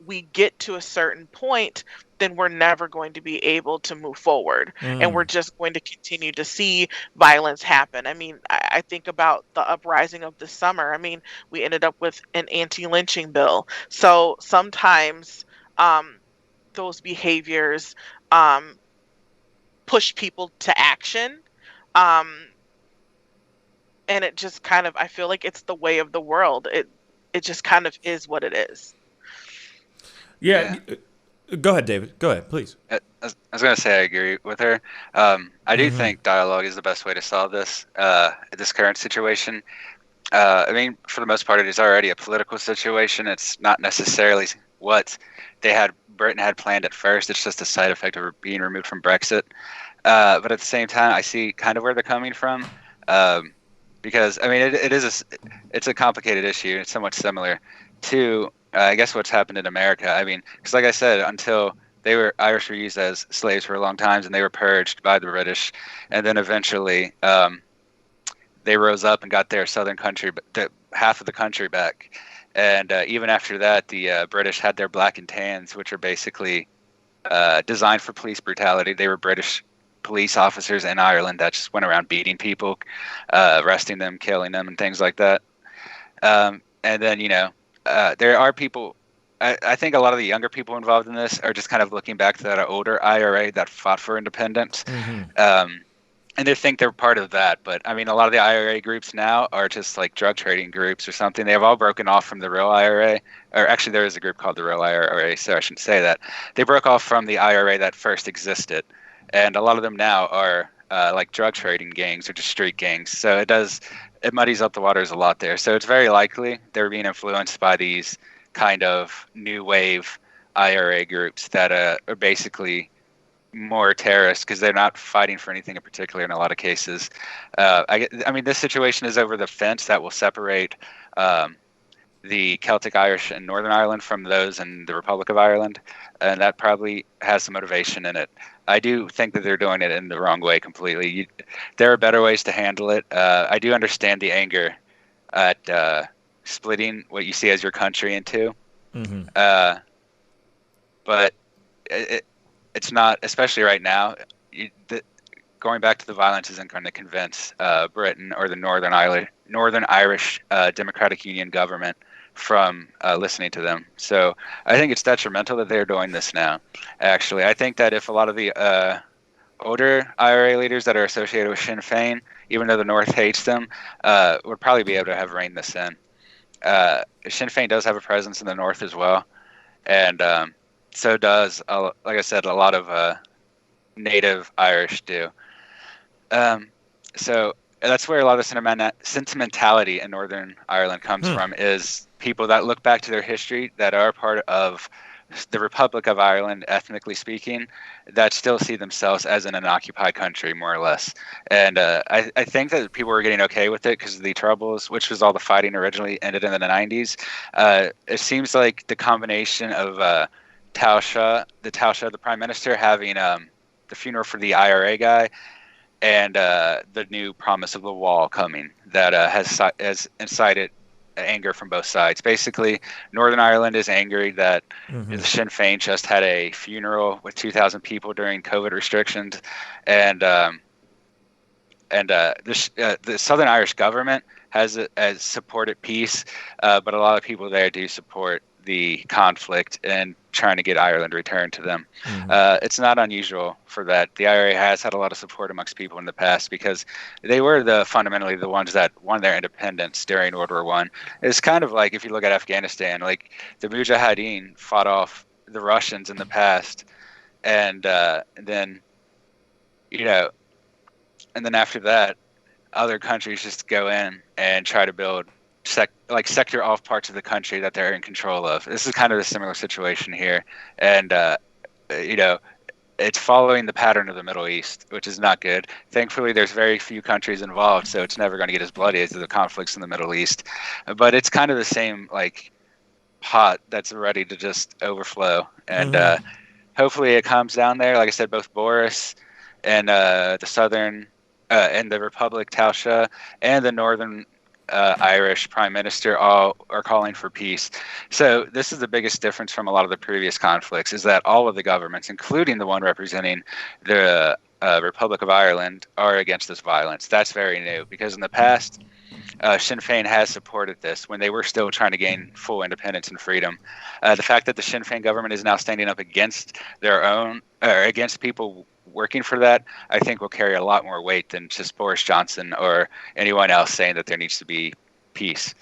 we get to a certain point, then we're never going to be able to move forward. And we're just going to continue to see violence happen. I mean, I think about the uprising of the summer. I mean, we ended up with an anti-lynching bill. So sometimes those behaviors push people to action. And it just kind of, I feel like it's the way of the world. It just kind of is what it is. Yeah. Go ahead, David. Go ahead, please. I was going to say I agree with her. I do think dialogue is the best way to solve this current situation. I mean, for the most part, it is already a political situation. It's not necessarily what Britain had planned at first. It's just a side effect of being removed from Brexit. But at the same time, I see kind of where they're coming from, because I mean, it's a complicated issue. It's somewhat similar to I guess what's happened in America. I mean, because like I said, until Irish were used as slaves for a long time, and they were purged by the British, and then eventually they rose up and got their southern country, half of the country back. And even after that, the British had their black and tans, which are basically designed for police brutality. They were British police officers in Ireland that just went around beating people, arresting them, killing them, and things like that. And then, there are people, I think a lot of the younger people involved in this are just kind of looking back to that older IRA that fought for independence. And they think they're part of that. But I mean, a lot of the IRA groups now are just like drug trading groups or something. They have all broken off from the real IRA. Or actually, there is a group called the real IRA, so I shouldn't say that. They broke off from the IRA that first existed. And a lot of them now are like drug trading gangs or just street gangs. So it muddies up the waters a lot there. So it's very likely they're being influenced by these kind of new wave IRA groups that are basically more terrorists because they're not fighting for anything in particular in a lot of cases. I mean, this situation is over the fence that will separate the Celtic Irish in Northern Ireland from those in the Republic of Ireland, and that probably has some motivation in it. I do think that they're doing it in the wrong way completely. There are better ways to handle it. I do understand the anger at splitting what you see as your country in two, but it's not, especially right now. Going back to the violence isn't going to convince Britain or the Northern Irish Democratic Union government from listening to them. So I think it's detrimental that they're doing this now. Actually, I think that if a lot of the older IRA leaders that are associated with Sinn Féin, even though the North hates them, would probably be able to have reined this in. Sinn Féin does have a presence in the North as well, and so does, like I said, a lot of native Irish do. So that's where a lot of the sentimentality in Northern Ireland comes from, is people that look back to their history that are part of the Republic of Ireland, ethnically speaking, that still see themselves as in an occupied country, more or less. And I think that people were getting okay with it because of the Troubles, which was all the fighting originally ended in the 90s. It seems like the combination of Taoiseach, the Prime Minister, having the funeral for the IRA guy, and the new promise of the wall coming, that has incited anger from both sides. Basically, Northern Ireland is angry that the Sinn Féin just had a funeral with 2,000 people during COVID restrictions, and the Southern Irish government has supported peace, but a lot of people there do support the conflict and trying to get Ireland returned to them. It's not unusual for that. The IRA has had a lot of support amongst people in the past because they were fundamentally the ones that won their independence during World War I. It's kind of like if you look at Afghanistan, like the Mujahideen fought off the Russians in the past, and then after that, other countries just go in and try to build sector off parts of the country that they're in control of. This is kind of a similar situation here, and it's following the pattern of the Middle East, which is not good. Thankfully, there's very few countries involved, so it's never going to get as bloody as the conflicts in the Middle East. But it's kind of the same pot that's ready to just overflow, and hopefully it calms down there. Like I said, both Boris and the Southern and the Republic Taoiseach and the Northern Irish Prime Minister all are calling for peace. So this is the biggest difference from a lot of the previous conflicts, is that all of the governments, including the one representing the Republic of Ireland, are against this violence. That's very new, because in the past, Sinn Féin has supported this when they were still trying to gain full independence and freedom. The fact that the Sinn Féin government is now standing up against their own, or against people working for that, I think will carry a lot more weight than just Boris Johnson or anyone else saying that there needs to be peace.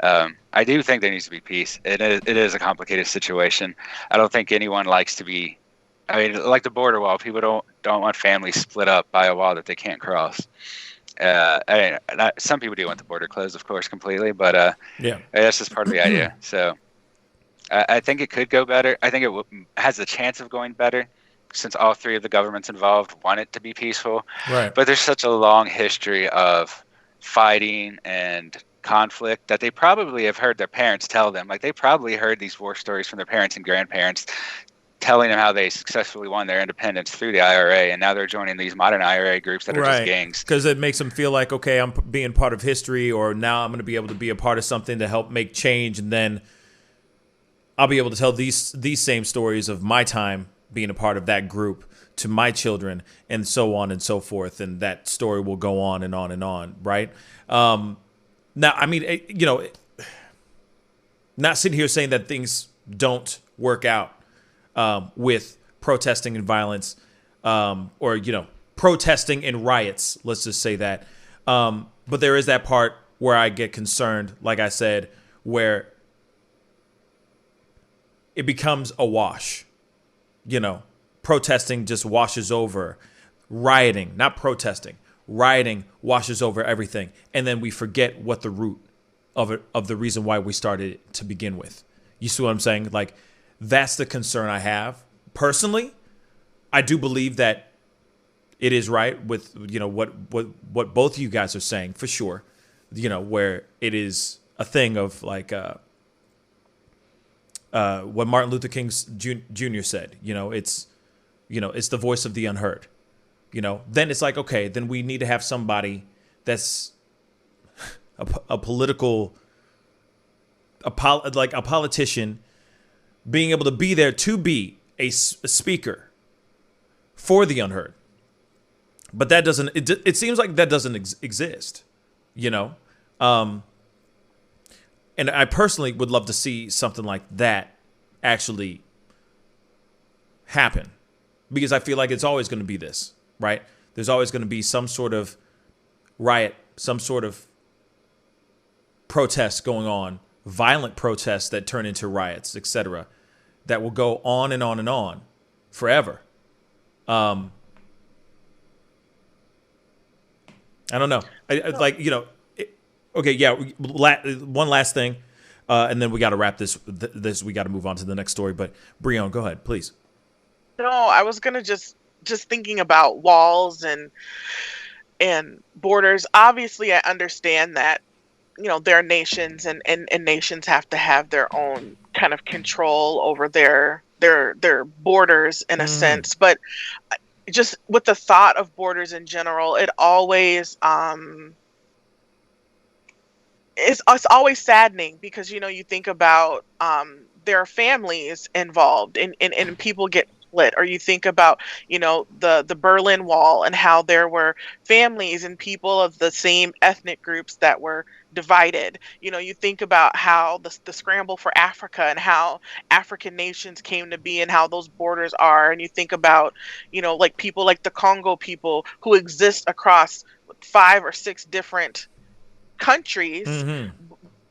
I do think there needs to be peace. It is a complicated situation. I don't think anyone likes to be. I mean, like the border wall, people don't want families split up by a wall that they can't cross. Some people do want the border closed, of course, completely, but that's just part of the idea. So I think it could go better. I think it has a chance of going better since all three of the governments involved want it to be peaceful. Right. But there's such a long history of fighting and conflict that they probably have heard their parents tell them. Like, they probably heard these war stories from their parents and grandparents telling them how they successfully won their independence through the IRA, and now they're joining these modern IRA groups that are just gangs. Because it makes them feel like, okay, I'm being part of history, or now I'm going to be able to be a part of something to help make change, and then I'll be able to tell these same stories of my time being a part of that group to my children, and so on and so forth, and that story will go on and on and on, right? Now, I mean, not sitting here saying that things don't work out with protesting and violence, or, protesting and riots, let's just say that. But there is that part where I get concerned, like I said, where it becomes a wash. Protesting just washes over. Rioting, not protesting, rioting washes over everything. And then we forget what the root of the reason why we started it to begin with. You see what I'm saying? Like, that's the concern I have. Personally, I do believe that it is right with, what both of you guys are saying, for sure. Where it is a thing of like what Martin Luther King Jr. said. It's the voice of the unheard. Then it's like, okay, then we need to have somebody that's a politician, being able to be there to be a speaker for the unheard. But that doesn't, it seems like that doesn't exist, and I personally would love to see something like that actually happen, because I feel like it's always going to be this, right? There's always going to be some sort of riot, some sort of protest going on, violent protests that turn into riots, etc., that will go on and on and on forever. I don't know. Okay, yeah. One last thing, and then we got to wrap this. We got to move on to the next story. But Breon, go ahead, please. No, I was gonna just thinking about walls and borders. Obviously, I understand that there are nations, and nations have to have their own kind of control over their borders in a sense. But just with the thought of borders in general, it always it's always saddening, because you think about there are families involved and people get split, or you think about the Berlin Wall and how there were families and people of the same ethnic groups that were divided. You think about how the scramble for Africa and how African nations came to be and how those borders are, and you think about like people like the Congo people who exist across 5 or 6 different countries.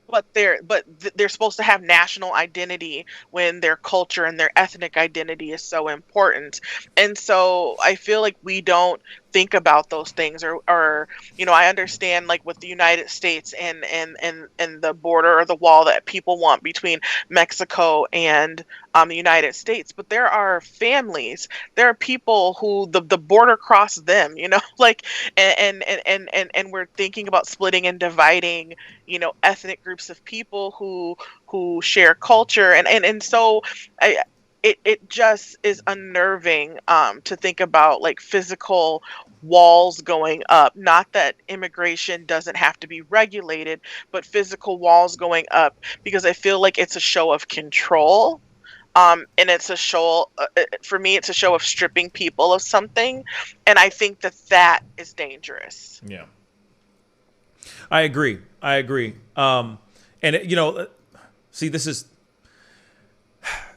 But they're supposed to have national identity when their culture and their ethnic identity is so important. And so I feel like we don't think about those things, or I understand, like with the United States and the border or the wall that people want between Mexico and the United States, but there are families, there are people who the border crosses them, like, and we're thinking about splitting and dividing, ethnic groups of people who share culture, and so it just is unnerving to think about like physical walls going up. Not that immigration doesn't have to be regulated, but physical walls going up, because I feel like it's a show of control. And it's a show, for me, it's a show of stripping people of something. And I think that is dangerous. Yeah. I agree. And see, this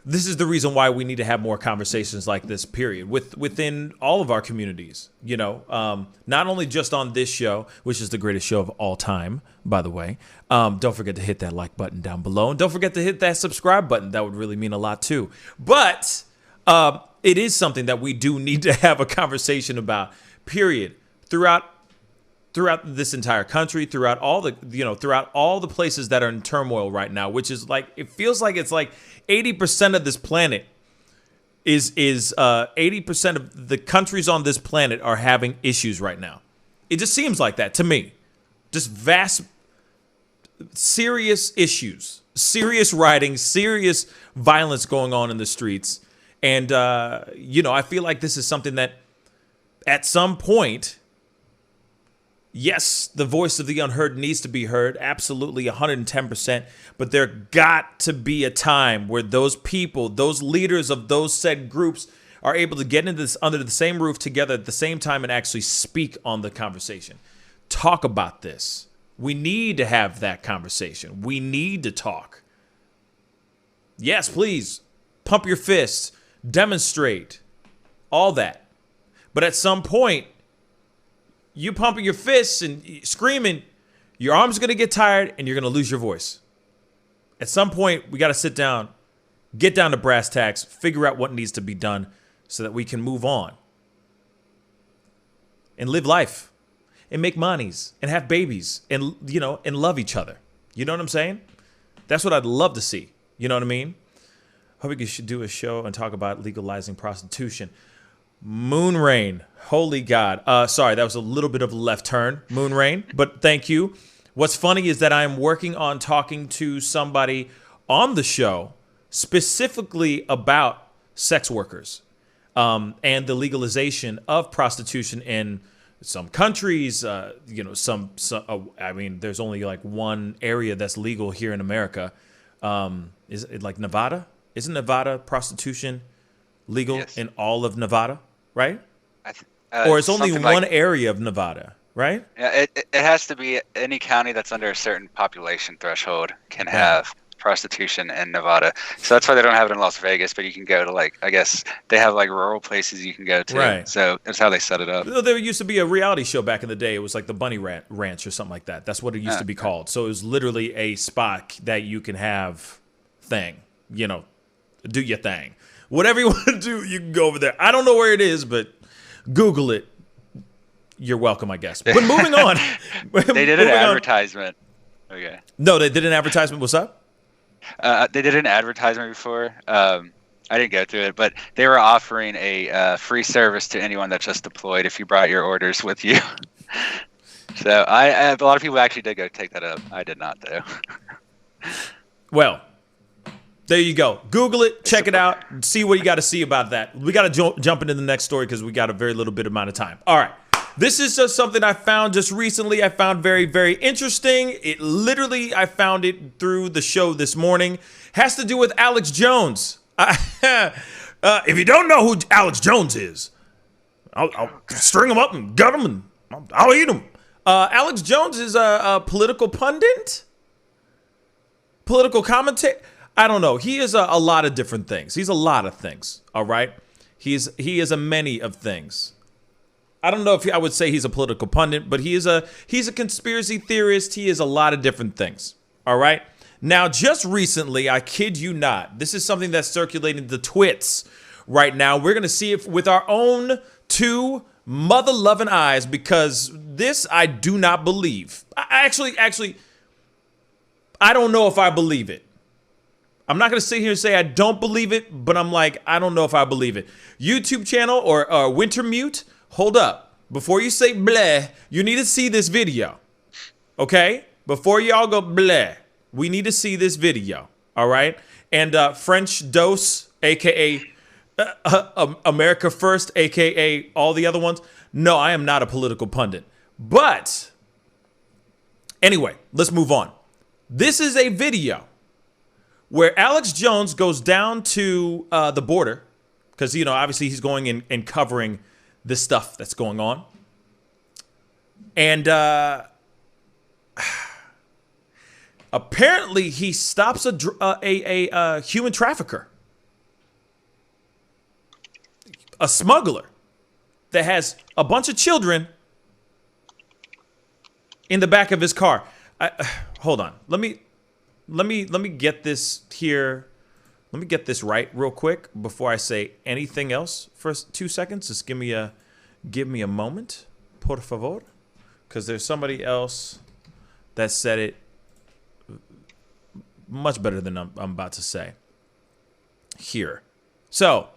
this is the reason why we need to have more conversations like this, period, within all of our communities, not only just on this show, which is the greatest show of all time, by the way. Don't forget to hit that like button down below, and don't forget to hit that subscribe button. That would really mean a lot too. But it is something that we do need to have a conversation about, period, throughout this entire country, throughout all the places that are in turmoil right now, which is like, it feels like it's like 80% of this planet is 80% of the countries on this planet are having issues right now. It just seems like that to me. Just vast, serious issues, serious rioting, serious violence going on in the streets. And, I feel like this is something that at some point, yes, the voice of the unheard needs to be heard. Absolutely, 110%. But there got to be a time where those people, those leaders of those said groups are able to get into this under the same roof together at the same time and actually speak on the conversation. Talk about this. We need to have that conversation. We need to talk. Yes, please. Pump your fists. Demonstrate. All that. But at some point, you pumping your fists and screaming, your arms are going to get tired and you're going to lose your voice. At some point, we got to sit down, get down to brass tacks, figure out what needs to be done so that we can move on and live life and make monies and have babies and, and love each other. You know what I'm saying? That's what I'd love to see. You know what I mean? I hope we should do a show and talk about legalizing prostitution. Moon Rain. Holy God. Sorry, that was a little bit of a left turn, Moon Rain, but thank you. What's funny is that I'm working on talking to somebody on the show specifically about sex workers and the legalization of prostitution in some countries. I mean, there's only like one area that's legal here in America. Is it like Nevada? Isn't Nevada prostitution legal in all of Nevada, right? Or it's only one area of Nevada, right? Yeah, it has to be any county that's under a certain population threshold can have prostitution in Nevada. So that's why they don't have it in Las Vegas, but you can go to I guess they have rural places you can go to. Right. So that's how they set it up. There used to be a reality show back in the day. It was like the Bunny Ranch or something like that. That's what it used to be called. So it was literally a spot that you can have do your thing. Whatever you want to do, you can go over there. I don't know where it is, but Google it. You're welcome, I guess. But moving on. They did an advertisement. Okay. No, they did an advertisement. What's up? They did an advertisement before. I didn't go through it, but they were offering a free service to anyone that just deployed if you brought your orders with you. So a lot of people actually did go take that up. I did not, though. Well, there you go. Google it, check it out, and see what you got to see about that. We got to jump into the next story because we got a very little bit amount of time. All right. This is just something I found just recently. I found very, very interesting. I found it through the show this morning. Has to do with Alex Jones. If you don't know who Alex Jones is, I'll string him up and gut him and I'll eat him. Alex Jones is a political pundit, political commentator. I don't know. He is a lot of different things. He's a lot of things. All right. He is a many of things. I don't know if I would say he's a political pundit, but he's a conspiracy theorist. He is a lot of different things. All right. Now, just recently, I kid you not, this is something that's circulating the twits right now. We're going to see it with our own two mother-loving eyes because this I do not believe. Actually, I don't know if I believe it. I'm not going to sit here and say I don't believe it, but I'm like, I don't know if I believe it. YouTube channel or Wintermute, hold up. Before you say bleh, you need to see this video. Okay? Before y'all go bleh, we need to see this video. All right? And French Dose, a.k.a. America First, a.k.a. all the other ones. No, I am not a political pundit. But anyway, let's move on. This is a video where Alex Jones goes down to the border because, obviously he's going in and covering this stuff that's going on. And apparently he stops a human trafficker. a smuggler that has a bunch of children in the back of his car. Hold on. Let me get this here. Let me get this right real quick before I say anything else for 2 seconds. Just give me a moment, por favor, because there's somebody else that said it much better than I'm about to say here. So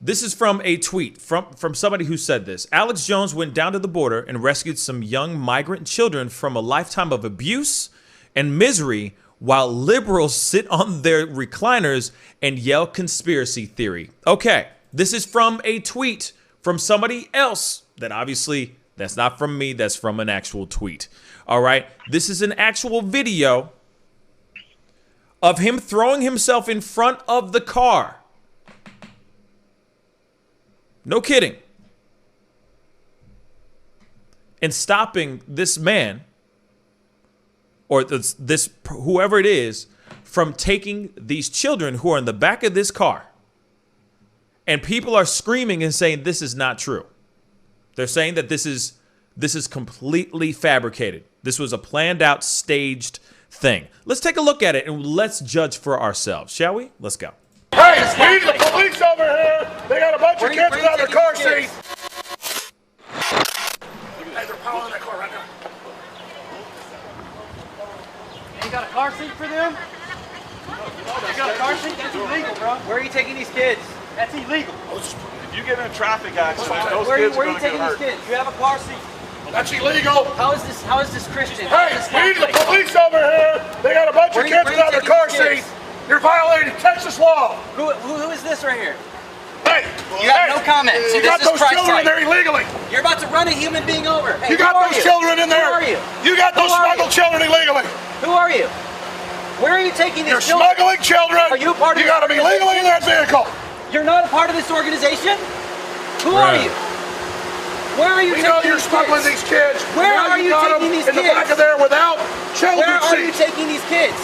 this is from a tweet from somebody who said this. Alex Jones went down to the border and rescued some young migrant children from a lifetime of abuse and misery while liberals sit on their recliners and yell conspiracy theory. Okay, this is from a tweet from somebody else that obviously that's not from me. That's from an actual tweet. All right, this is an actual video of him throwing himself in front of the car. No kidding. And stopping this man, or this whoever it is, from taking these children who are in the back of this car. And people are screaming and saying this is not true. They're saying that this is completely fabricated. This was a planned out, staged thing. Let's take a look at it and let's judge for ourselves, shall we? Let's go. Hey, we need the police over here. They got a bunch of kids without their car seats. Hey, they're piling that car right now. You got a car seat for them? You got a car seat? That's illegal, bro. Where are you taking these kids? That's illegal. If you get in a traffic accident, those kids are going to get hurt. These kids? You have a car seat. That's illegal. How is this Christian? Hey, we need the police over here. They got a bunch of kids without their car seats. You're violating Texas law. Who is this right here? Hey, you have no comment. See, you got those children in there illegally. You're about to run a human being over. Hey, you got those children in there. Who are you? You got those smuggled children illegally. Who are you? Where are you taking these children? You're smuggling children. Are you part of You got to be legally in that vehicle. You're not a part of this organization? Who are you? Where are you taking these kids? We know you're smuggling these kids. Where are you taking these kids? In the back of there without children seats. Where are you taking these kids?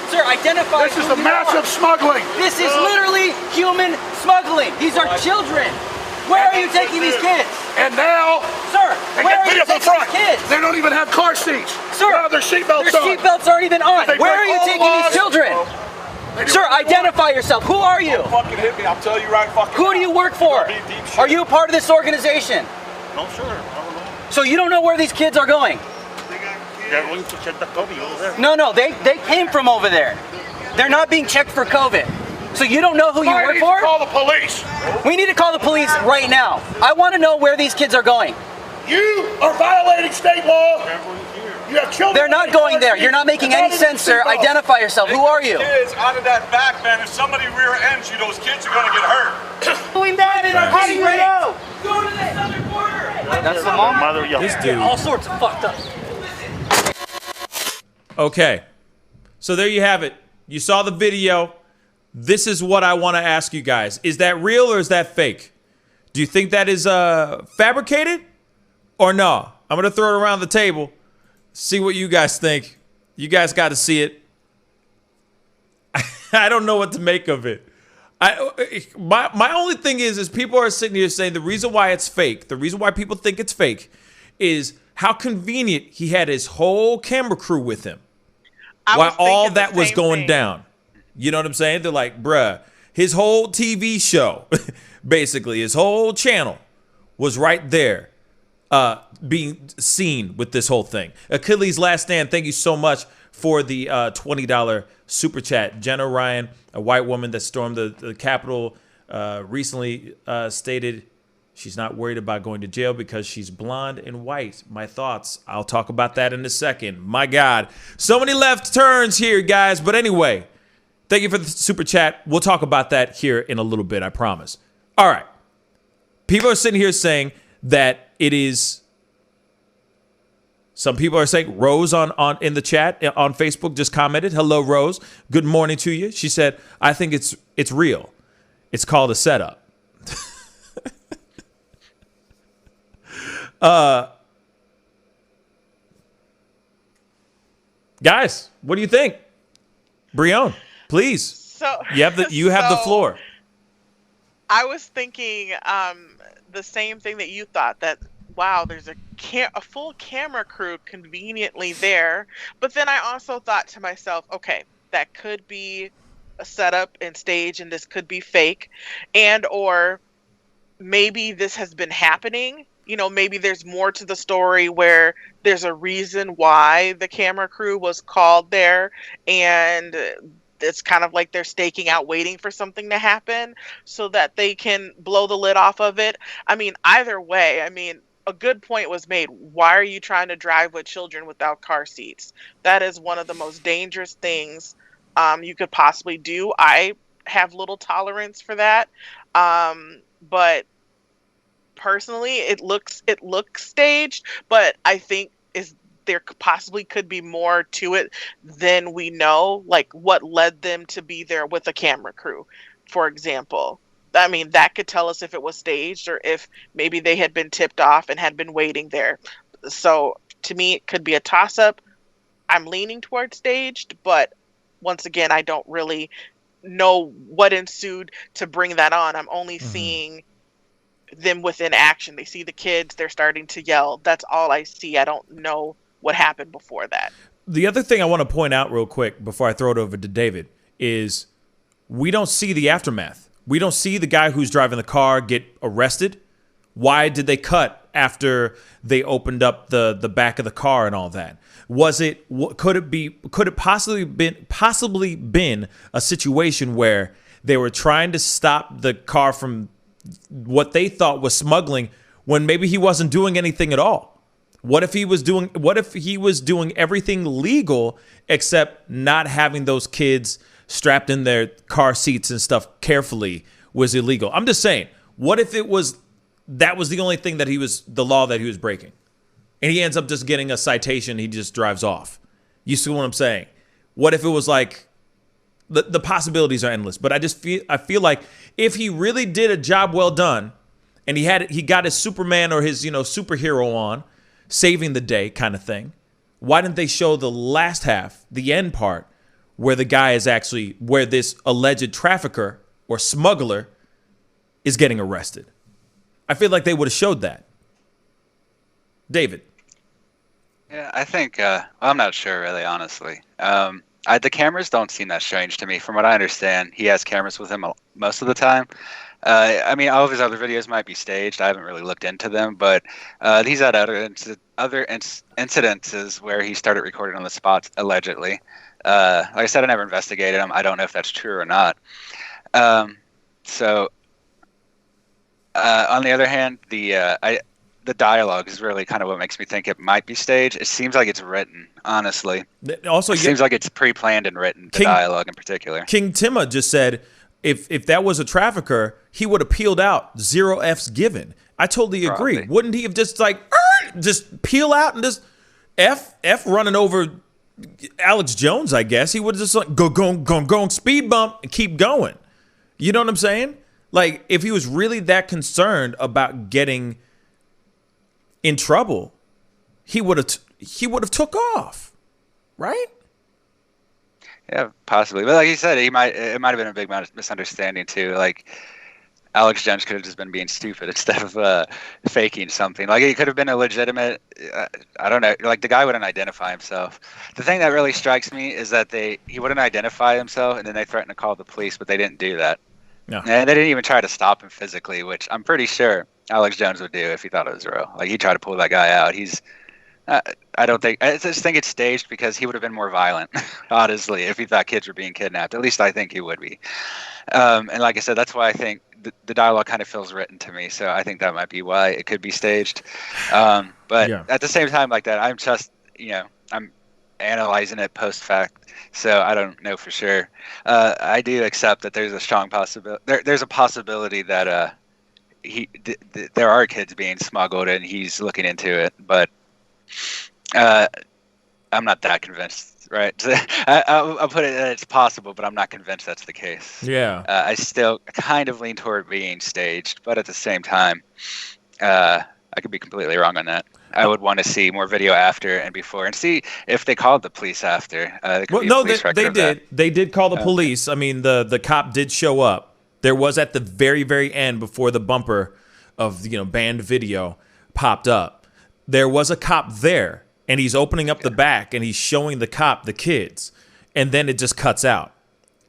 Sir, identify. This is the massive smuggling. This is literally human smuggling. These are children. Where are you taking these kids? And now, sir, they where get are you taking these kids? They don't even have car seats. Sir, they don't have their seatbelts on. Their seatbelts aren't even on. Where are you taking these children? Sir, identify yourself. Who are you? Don't fucking hit me. I'll tell you right fucking Who do you work for? Are you a part of this organization? No, sir. I don't know. So you don't know where these kids are going? They're going to check the COVID over there. No, they came from over there. They're not being checked for COVID. So you don't know who you work for? Call the police. We need to call the police right now. I want to know where these kids are going. You are violating state law. You have children. They're not going there. You're not making any sense, sir. Identify yourself. Who are you? Kids out of that back, man. If somebody rear ends you, those kids are going to get hurt. Doing that in our city right now. Go to the southern border. That's the mom. This dude. All sorts of fucked up. Okay, so there you have it. You saw the video. This is what I want to ask you guys. Is that real or is that fake? Do you think that is fabricated or no? I'm going to throw it around the table. See what you guys think. You guys got to see it. I don't know what to make of it. My only thing is people are sitting here saying the reason why it's fake, the reason why people think it's fake is how convenient he had his whole camera crew with him while all that was going down. You know what I'm saying? They're like, bruh, his whole TV show, basically, his whole channel was right there being seen with this whole thing. Achilles Last Stand, thank you so much for the $20 super chat. Jenna Ryan, a white woman that stormed the Capitol, recently stated she's not worried about going to jail because she's blonde and white. My thoughts. I'll talk about that in a second. My God. So many left turns here, guys. But anyway, thank you for the super chat. We'll talk about that here in a little bit, I promise. All right. People are sitting here saying that it is. Some people are saying Rose on in the chat on Facebook just commented, "Hello, Rose. Good morning to you." She said, "I think it's real. It's called a setup." Guys, what do you think? Brione, please. So you have the floor. I was thinking the same thing that you thought, that wow, there's a full camera crew conveniently there. But then I also thought to myself, okay, that could be a setup and stage, and this could be fake, and or maybe this has been happening. Maybe there's more to the story where there's a reason why the camera crew was called there, and it's kind of like they're staking out waiting for something to happen so that they can blow the lid off of it. I mean, either way, a good point was made. Why are you trying to drive with children without car seats? That is one of the most dangerous things you could possibly do. I have little tolerance for that. But personally, it looks staged, but I think there possibly could be more to it than we know, like what led them to be there with a camera crew, for example. That could tell us if it was staged or if maybe they had been tipped off and had been waiting there. So to me, it could be a toss-up. I'm leaning towards staged, but once again, I don't really know what ensued to bring that on. I'm only seeing them within action. They see the kids, they're starting to yell. That's all I see. I don't know what happened before that. The other thing I want to point out real quick before I throw it over to David is we don't see the aftermath. We don't see the guy who's driving the car get arrested. Why did they cut after they opened up the back of the car and all that? Could it possibly been a situation where they were trying to stop the car from what they thought was smuggling when maybe he wasn't doing anything at all? What if he was doing everything legal except not having those kids strapped in their car seats and stuff carefully was illegal? I'm just saying, what if that was the only thing the law that he was breaking? And he ends up just getting a citation, he just drives off. You see what I'm saying? What if it was like the possibilities are endless, but I feel like if he really did a job well done and he got his Superman or his superhero on, saving the day kind of thing, why didn't they show the last half, the end part, where the guy is actually, where this alleged trafficker or smuggler is getting arrested? I feel like they would have showed that. David. Yeah, I think, I'm not sure really, honestly. The cameras don't seem that strange to me. From what I understand, he has cameras with him most of the time. All of his other videos might be staged. I haven't really looked into them, but he's had other incidences where he started recording on the spots, allegedly. Like I said, I never investigated him. I don't know if that's true or not. On the other hand, the dialogue is really kind of what makes me think it might be staged. It seems like it's written, honestly. Also, it seems like it's pre-planned and written, the dialogue in particular. King Timma just said, if that was a trafficker, he would have peeled out. 0 F's given. I totally agree. Probably. Wouldn't he have just just peel out and just F running over Alex Jones, I guess? He would have just go, speed bump and keep going. You know what I'm saying? Like, if he was really that concerned about getting in trouble, he would have took off, right? Yeah, possibly. But like you said, it might have been a big misunderstanding too. Like, Alex Jones could have just been being stupid instead of faking something. Like, it could have been a legitimate. I don't know. Like, the guy wouldn't identify himself. The thing that really strikes me is that he wouldn't identify himself, and then they threatened to call the police, but they didn't do that. No. And they didn't even try to stop him physically, which I'm pretty sure Alex Jones would do if he thought it was real. Like, he'd try to pull that guy out. I just think it's staged because he would have been more violent, honestly, if he thought kids were being kidnapped. At least I think he would be. And like I said, that's why I think the dialogue kind of feels written to me. So I think that might be why it could be staged. But at the same time, like that, I'm just, I'm analyzing it post fact. So I don't know for sure. I do accept that there's a strong possibility. There's a possibility that there are kids being smuggled and he's looking into it, but I'm not that convinced, right? I'll put it that it's possible, but I'm not convinced that's the case. Yeah. I still kind of lean toward being staged, but at the same time, I could be completely wrong on that. I would want to see more video after and before and see if they called the police after. Well, no, they did. They did call the police. I mean, the cop did show up There was at the very, very end before the bumper of, banned video popped up. There was a cop there, and he's opening up the back, and he's showing the cop the kids, and then it just cuts out.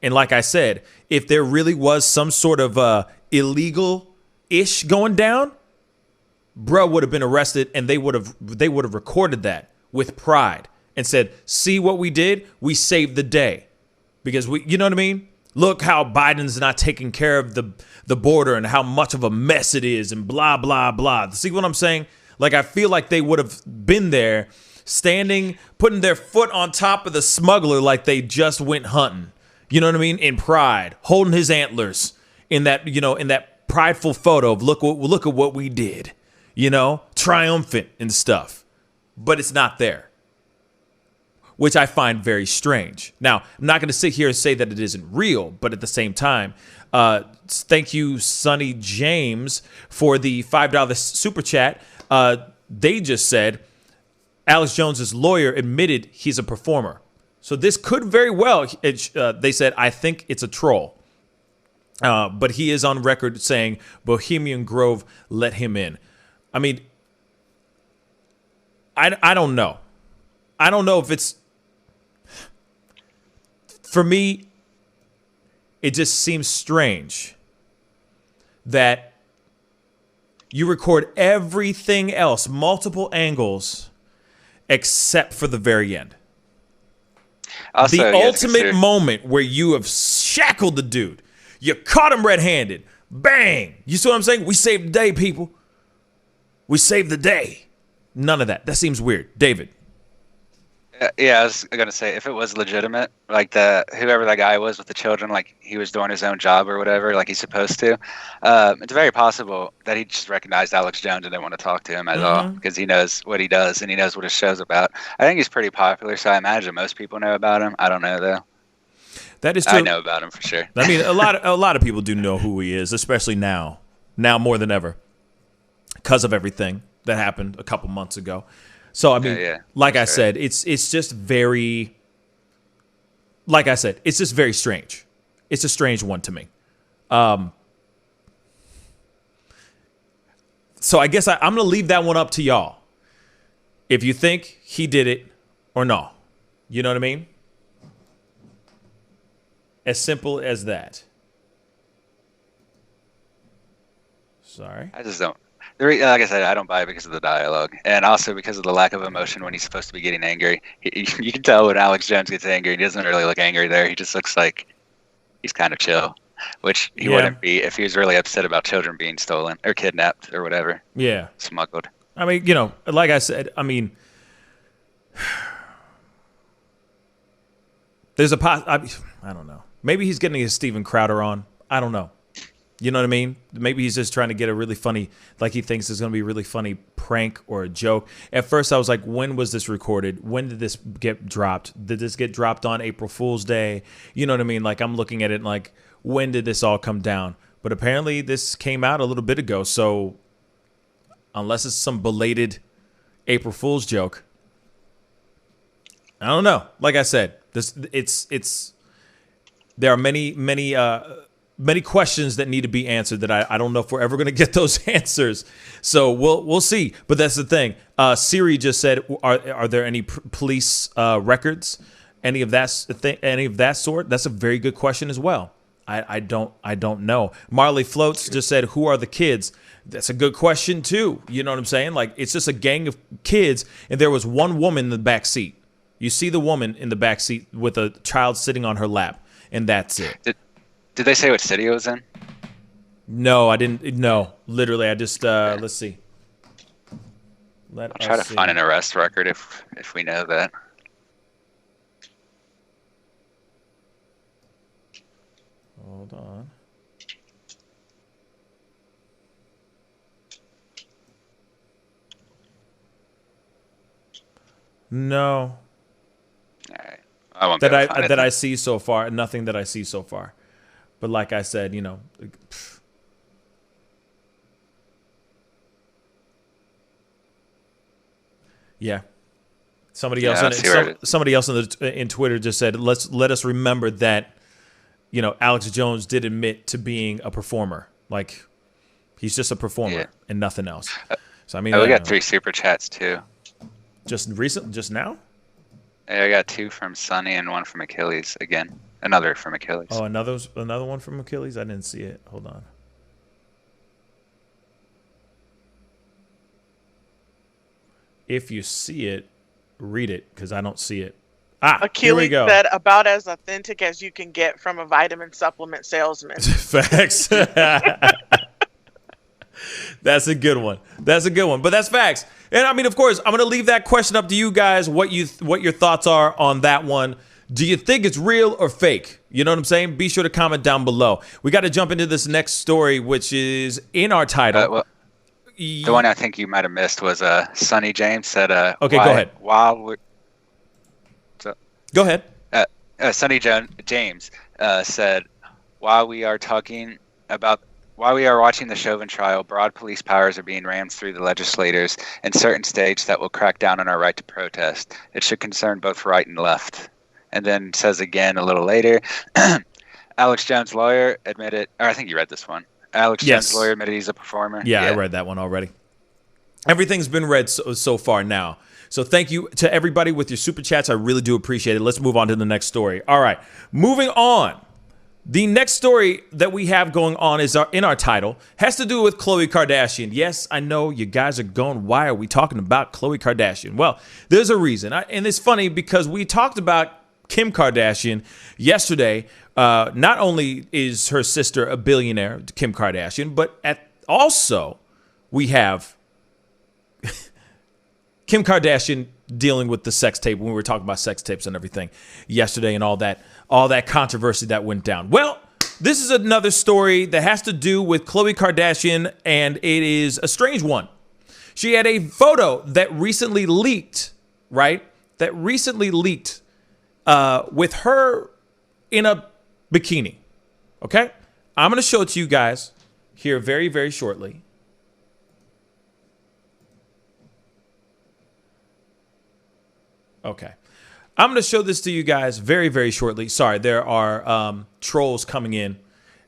And like I said, if there really was some sort of illegal-ish going down, bro would have been arrested, and they would have recorded that with pride and said, see what we did? We saved the day. Because you know what I mean? Look how Biden's not taking care of the border and how much of a mess it is and blah, blah, blah. See what I'm saying? Like, I feel like they would have been there standing, putting their foot on top of the smuggler like they just went hunting. You know what I mean? In pride, holding his antlers in that, in that prideful photo of look at what we did, triumphant and stuff. But it's not there, which I find very strange. Now, I'm not going to sit here and say that it isn't real, but at the same time, thank you, Sonny James, for the $5 super chat. They just said Alex Jones's lawyer admitted he's a performer. So this could very well, they said, I think it's a troll. But he is on record saying Bohemian Grove let him in. I mean, I don't know. I don't know if it's... For me, it just seems strange that you record everything else, multiple angles, except for the very end. Also, the ultimate moment where you have shackled the dude. You caught him red-handed. Bang! You see what I'm saying? We saved the day, people. We saved the day. None of that. That seems weird. David. Yeah, I was gonna say, if it was legitimate, like whoever that guy was with the children, like he was doing his own job or whatever, like he's supposed to, it's very possible that he just recognized Alex Jones and didn't want to talk to him at all because he knows what he does and he knows what his show's about. I think he's pretty popular, so I imagine most people know about him. I don't know though. That is true. I know about him for sure. I mean, a lot of people do know who he is, especially now more than ever, because of everything that happened a couple months ago. So, I mean, like I said, it's just very, like I said, it's just very strange. It's a strange one to me. So I guess I'm going to leave that one up to y'all. If you think he did it or no. You know what I mean? As simple as that. Sorry. I just don't. Like I said, I don't buy it because of the dialogue, and also because of the lack of emotion when he's supposed to be getting angry. You can tell when Alex Jones gets angry. He doesn't really look angry there. He just looks like he's kind of chill, which he wouldn't be if he was really upset about children being stolen or kidnapped or whatever. Yeah. Smuggled. I mean, like I said, I mean, there's I don't know. Maybe he's getting his Steven Crowder on. I don't know. You know what I mean? Maybe he's just trying to get a really funny, like he thinks it's going to be a really funny prank or a joke. At first, I was like, when was this recorded? When did this get dropped? Did this get dropped on April Fool's Day? You know what I mean? Like, I'm looking at it like, when did this all come down? But apparently, this came out a little bit ago. So, unless it's some belated April Fool's joke, I don't know. Like I said, there are many questions that need to be answered that I don't know if we're ever going to get those answers. So we'll see. But that's the thing. Siri just said, are there any police records? Any of that sort? That's a very good question as well. I don't know. Marley Floats just said, who are the kids? That's a good question too. You know what I'm saying? Like, it's just a gang of kids, and there was one woman in the back seat. You see the woman in the back seat with a child sitting on her lap, and that's it. Did they say what city it was in? No, I didn't. No, literally, I just let's see. I'll try to find an arrest record if we know that. Hold on. No. All right. I won't be able to find it that then. I see so far. Nothing that I see so far. But like I said, yeah. Somebody else in Twitter just said, let us remember that Alex Jones did admit to being a performer. Like, he's just a performer and nothing else. So I mean, we got 3 super chats too. Just now? Yeah, I got 2 from Sonny and 1 from Achilles again. Another from Achilles. Oh, another one from Achilles? I didn't see it. Hold on. If you see it, read it, because I don't see it. Achilles here we go. said, about as authentic as you can get from a vitamin supplement salesman. Facts. That's a good one. But that's facts. And I mean, of course, I'm going to leave that question up to you guys, what your thoughts are on that one. Do you think it's real or fake? You know what I'm saying? Be sure to comment down below. We got to jump into this next story, which is in our title. The one I think you might have missed was Sonny James said, okay, go ahead. Go ahead. Sonny James said, while we are watching the Chauvin trial, broad police powers are being rammed through the legislators in certain states that will crack down on our right to protest. It should concern both right and left. And then says again a little later, Alex Jones' lawyer admitted, or I think you read this one. Alex Jones' lawyer admitted he's a performer. Yeah, I read that one already. Everything's been read so far now. So thank you to everybody with your super chats. I really do appreciate it. Let's move on to the next story. All right, moving on. The next story that we have going on is in our title, has to do with Khloe Kardashian. Yes, I know you guys are going, why are we talking about Khloe Kardashian? Well, there's a reason. And it's funny because we talked about Kim Kardashian yesterday. Not only is her sister a billionaire, Kim Kardashian, but also we have Kim Kardashian dealing with the sex tape when we were talking about sex tapes and everything yesterday and all that controversy that went down. Well, this is another story that has to do with Khloe Kardashian, and it is a strange one. She had a photo that recently leaked, right? That recently leaked with her in a bikini. Okay? I'm going to show it to you guys here very, very shortly. Okay. I'm going to show this to you guys very, very shortly. Sorry, there are trolls coming in.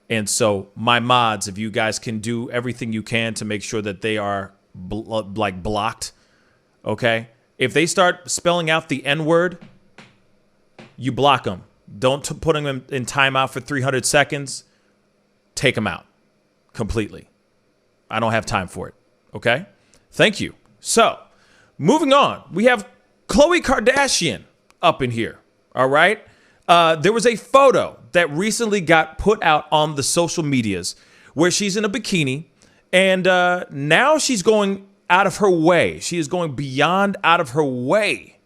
And so my mods, if you guys can do everything you can to make sure that they are blocked. Okay. If they start spelling out the N-word, you block them. Don't put them in timeout for 300 seconds. Take them out completely. I don't have time for it. Okay. Thank you. So moving on, we have Khloe Kardashian up in here. All right. There was a photo that recently got put out on the social medias where she's in a bikini, and now she's going out of her way. She is going beyond out of her way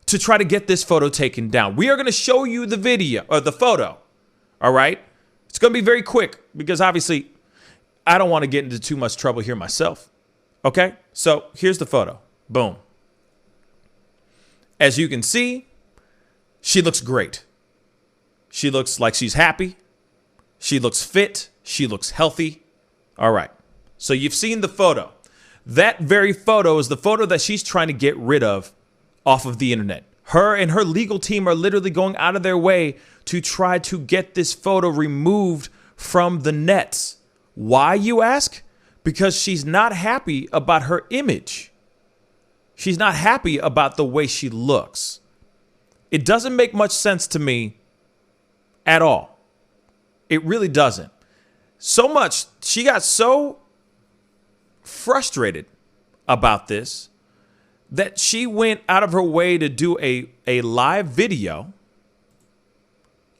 to try to get this photo taken down. We are going to show you the video or the photo. All right. It's going to be very quick because obviously I don't want to get into too much trouble here myself. Okay. So here's the photo. Boom. As you can see, she looks great. She looks like she's happy. She looks fit. She looks healthy. All right. So you've seen the photo. That very photo is the photo that she's trying to get rid of off of the internet. Her and her legal team are literally going out of their way to try to get this photo removed from the nets. Why, you ask? Because she's not happy about her image. She's not happy about the way she looks. It doesn't make much sense to me at all. It really doesn't. So much, she got so frustrated about this that she went out of her way to do a live video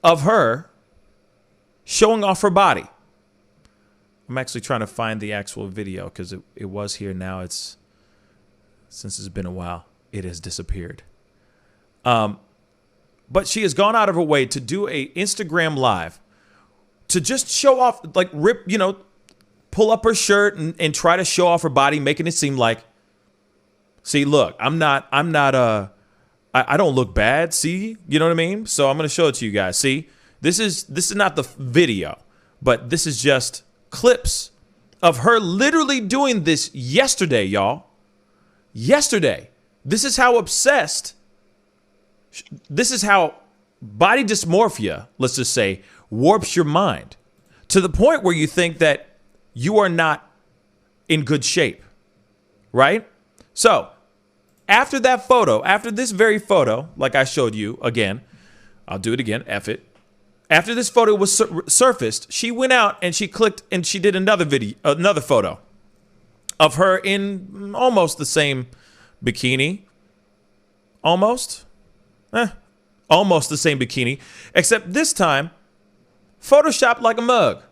of her showing off her body. I'm actually trying to find the actual video because it was here. Now since it's been a while, it has disappeared. But she has gone out of her way to do a Instagram live to just show off, like pull up her shirt and try to show off her body, making it seem like, see, look, I don't look bad. See, you know what I mean? So I'm going to show it to you guys. See, this is not the video, but this is just clips of her literally doing this yesterday, y'all. Yesterday. This is how obsessed. This is how body dysmorphia, let's just say, warps your mind to the point where you think that you are not in good shape, right? So after that photo, after this very photo, like I showed you again, I'll do it again, F it. After this photo was surfaced, she went out and she clicked and she did another photo of her in almost the same bikini. Almost the same bikini, except this time, photoshopped like a mug.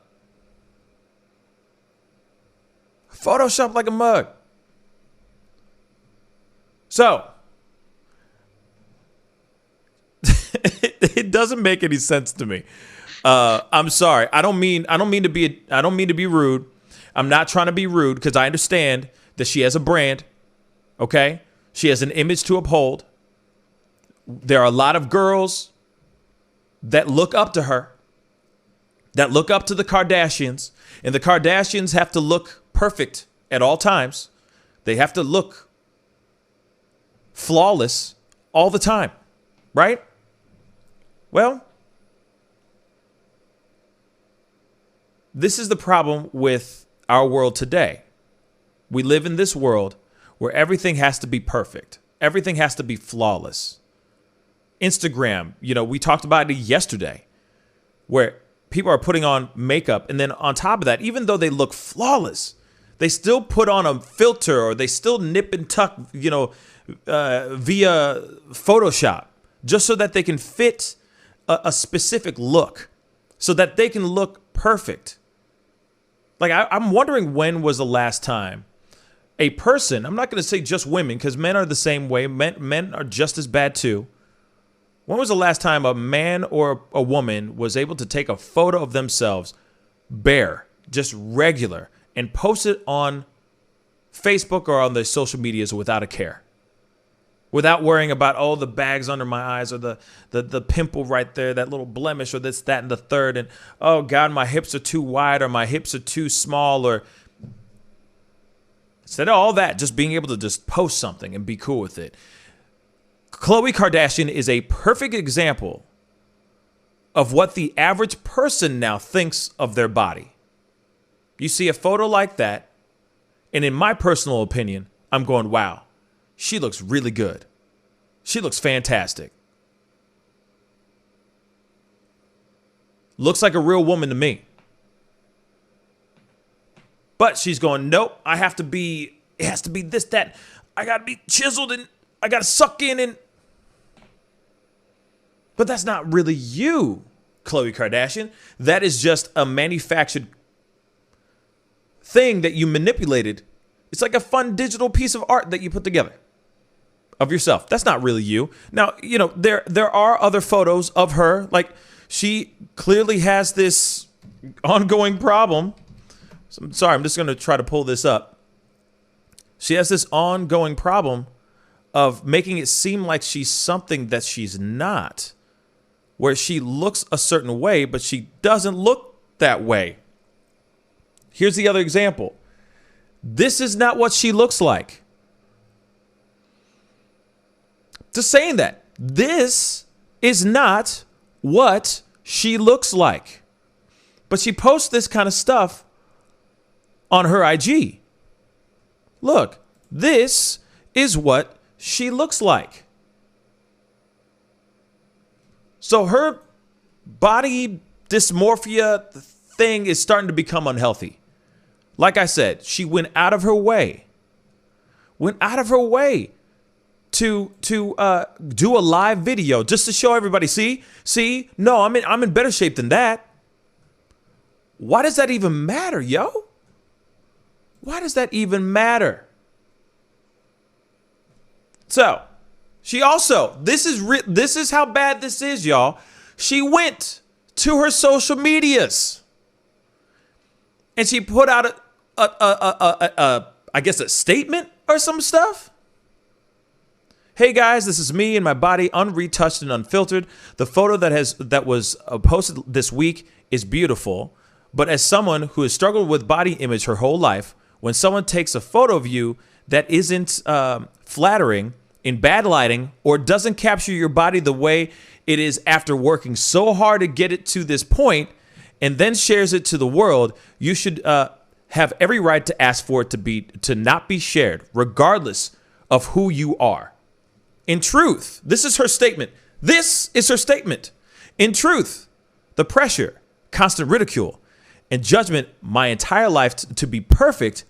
Photoshopped like a mug. So, it doesn't make any sense to me. I'm sorry. I don't mean to be rude. I'm not trying to be rude because I understand that she has a brand. Okay? She has an image to uphold. There are a lot of girls that look up to her, that look up to the Kardashians, and the Kardashians have to look perfect at all times. They have to look flawless all the time, right? Well, this is the problem with our world today. We live in this world where everything has to be perfect. Everything has to be flawless. Instagram, we talked about it yesterday, where people are putting on makeup. And then on top of that, even though they look flawless, they still put on a filter or they still nip and tuck, via Photoshop, just so that they can fit a specific look, so that they can look perfect. Like, I'm wondering when was the last time a person, I'm not going to say just women, because men are the same way. Men are just as bad too. When was the last time a man or a woman was able to take a photo of themselves bare, just regular, and post it on Facebook or on their social medias without a care? Without worrying about, oh, the bags under my eyes or the pimple right there, that little blemish or this, that, and the third. And, oh, God, my hips are too wide or my hips are too small. Or instead of all that, just being able to just post something and be cool with it. Khloe Kardashian is a perfect example of what the average person now thinks of their body. You see a photo like that, and in my personal opinion, I'm going, wow, she looks really good. She looks fantastic. Looks like a real woman to me. But she's going, nope, it has to be this, that. I got to be chiseled and I got to suck in and. But that's not really you, Khloe Kardashian. That is just a manufactured thing that you manipulated. It's like a fun digital piece of art that you put together of yourself. That's not really you. Now, there are other photos of her. Like, she clearly has this ongoing problem. So, I'm sorry, I'm just going to try to pull this up. She has this ongoing problem of making it seem like she's something that she's not, where she looks a certain way, but she doesn't look that way. Here's the other example. This is not what she looks like. Just saying that. This is not what she looks like. But she posts this kind of stuff on her IG. Look, this is what she looks like. So her body dysmorphia thing is starting to become unhealthy. Like I said, she went out of her way to do a live video just to show everybody, see, no, I'm in better shape than that. Why does that even matter, yo? Why does that even matter? So, she also, this is how bad this is, y'all. She went to her social medias and she put out I guess a statement or some stuff. Hey guys, this is me and my body unretouched and unfiltered. The photo that was posted this week is beautiful, but as someone who has struggled with body image her whole life, when someone takes a photo of you that isn't flattering, in bad lighting or doesn't capture your body the way it is after working so hard to get it to this point and then shares it to the world, you should have every right to ask for it to not be shared, regardless of who you are. In truth, this is her statement. This is her statement. In truth, the pressure, constant ridicule, and judgment my entire life to be perfect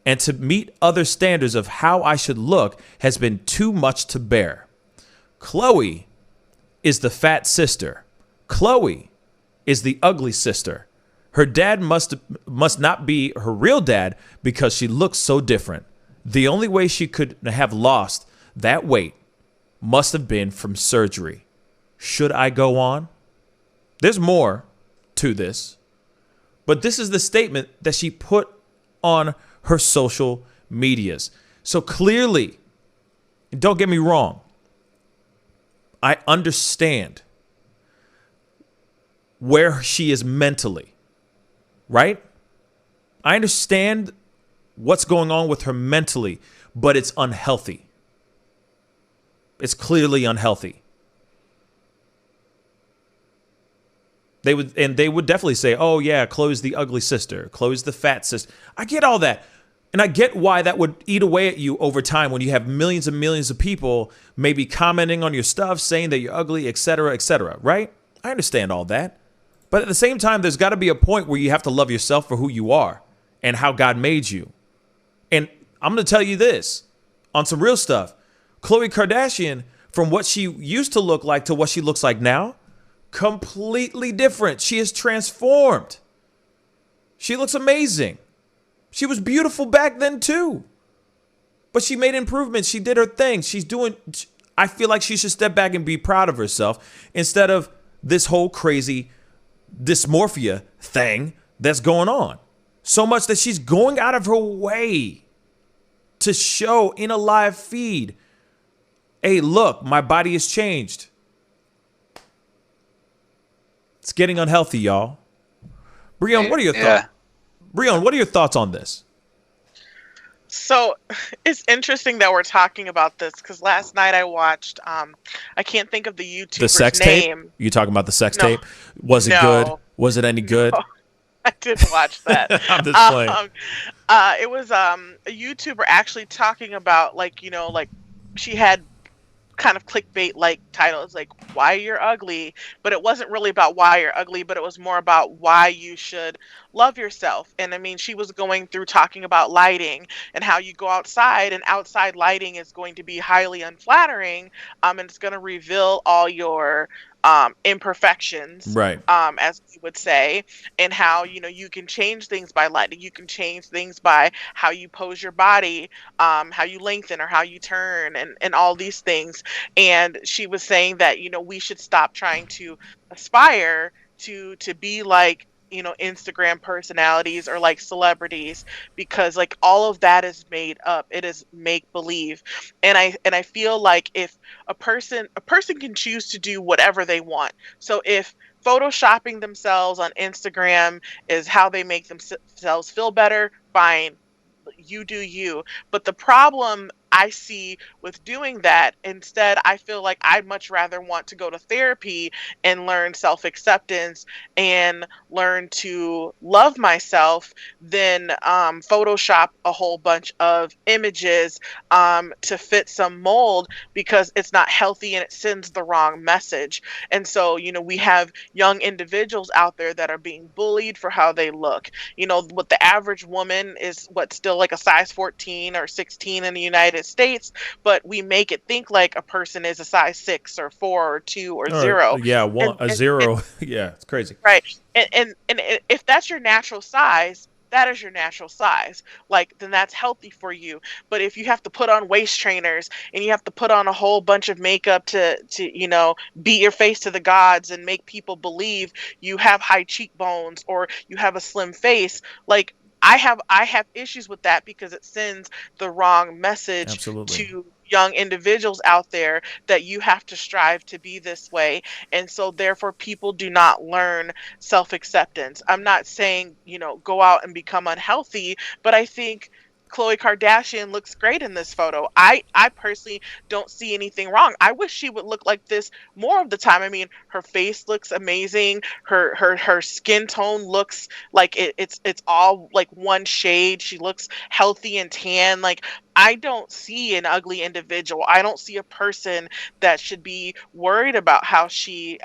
and to meet other standards of how I should look has been too much to bear. Khloe is the fat sister. Khloe is the ugly sister. Her dad must not be her real dad because she looks so different. The only way she could have lost that weight must have been from surgery. Should I go on? There's more to this, but this is the statement that she put on her social medias. So clearly, don't get me wrong, I understand where she is mentally, right? I understand what's going on with her mentally, but it's unhealthy. It's clearly unhealthy. They would definitely say, oh yeah, Khloe's the ugly sister. Khloe's the fat sister. I get all that. And I get why that would eat away at you over time when you have millions and millions of people maybe commenting on your stuff, saying that you're ugly, et cetera, right? I understand all that. But at the same time, there's got to be a point where you have to love yourself for who you are and how God made you. And I'm going to tell you this on some real stuff. Khloe Kardashian, from what she used to look like to what she looks like now, completely different. She is transformed. She looks amazing. She was beautiful back then too. But she made improvements. She did her thing. I feel like she should step back and be proud of herself instead of this whole crazy dysmorphia thing that's going on. So much that she's going out of her way to show in a live feed, hey, look, my body has changed. It's getting unhealthy, y'all. Breon, what are your thoughts? Breon, what are your thoughts on this? So it's interesting that we're talking about this because last night I watched, I can't think of the YouTuber's The sex name. tape? You talking about the sex tape? Was it good? Was it any good? No, I didn't watch that. I'm just playing. It was a YouTuber actually talking about like she had kind of clickbait like titles like why you're ugly, but it wasn't really about why you're ugly, but it was more about why you should love yourself. And I mean, she was going through talking about lighting and how you go outside and outside lighting is going to be highly unflattering, and it's going to reveal all your imperfections, right? As we would say, and how you can change things by lighting. You can change things by how you pose your body, how you lengthen or how you turn, and all these things. And she was saying that we should stop trying to aspire to be like Instagram personalities or like celebrities, because like all of that is made up. It is make believe. And I feel like if a person can choose to do whatever they want. So if photoshopping themselves on Instagram is how they make themselves feel better, fine. You do you. But the problem I see with doing that, instead, I feel like I'd much rather want to go to therapy and learn self-acceptance and learn to love myself than Photoshop a whole bunch of images to fit some mold, because it's not healthy and it sends the wrong message. And so, we have young individuals out there that are being bullied for how they look. What the average woman is, still like a size 14 or 16 in the United States, but we make it think like a person is a size 6 or 4 or 2 or 0. Yeah, zero. Yeah, it's crazy. Right. And if that's your natural size, that is your natural size. Like, then that's healthy for you. But if you have to put on waist trainers and you have to put on a whole bunch of makeup to beat your face to the gods and make people believe you have high cheekbones or you have a slim face, like, I have issues with that, because it sends the wrong message to young individuals out there that you have to strive to be this way. And so therefore people do not learn self-acceptance. I'm not saying, go out and become unhealthy, but I think Khloe Kardashian looks great in this photo. I personally don't see anything wrong. I wish she would look like this more of the time. I mean, her face looks amazing. Her skin tone looks like it's all like one shade. She looks healthy and tan. Like, I don't see an ugly individual. I don't see a person that should be worried about how she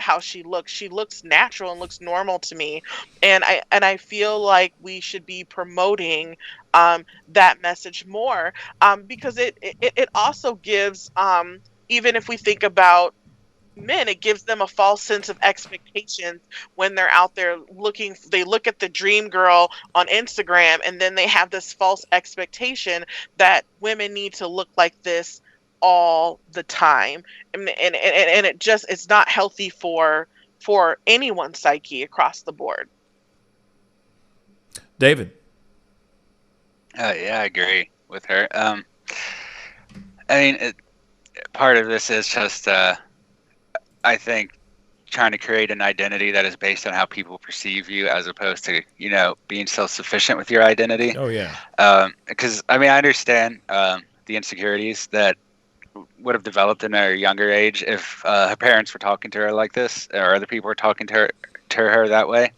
looks. She looks natural and looks normal to me. And I feel like we should be promoting that message more, because it also gives, even if we think about men, it gives them a false sense of expectations when they're out there looking. They look at the dream girl on Instagram, and then they have this false expectation that women need to look like this all the time, and it's not healthy for anyone's psyche across the board. David. Yeah, I agree with her. I mean, part of this is just, I think, trying to create an identity that is based on how people perceive you, as opposed to, being self-sufficient with your identity. Oh, yeah. Because, I mean, I understand the insecurities that would have developed in her younger age if her parents were talking to her like this, or other people were talking to her that way.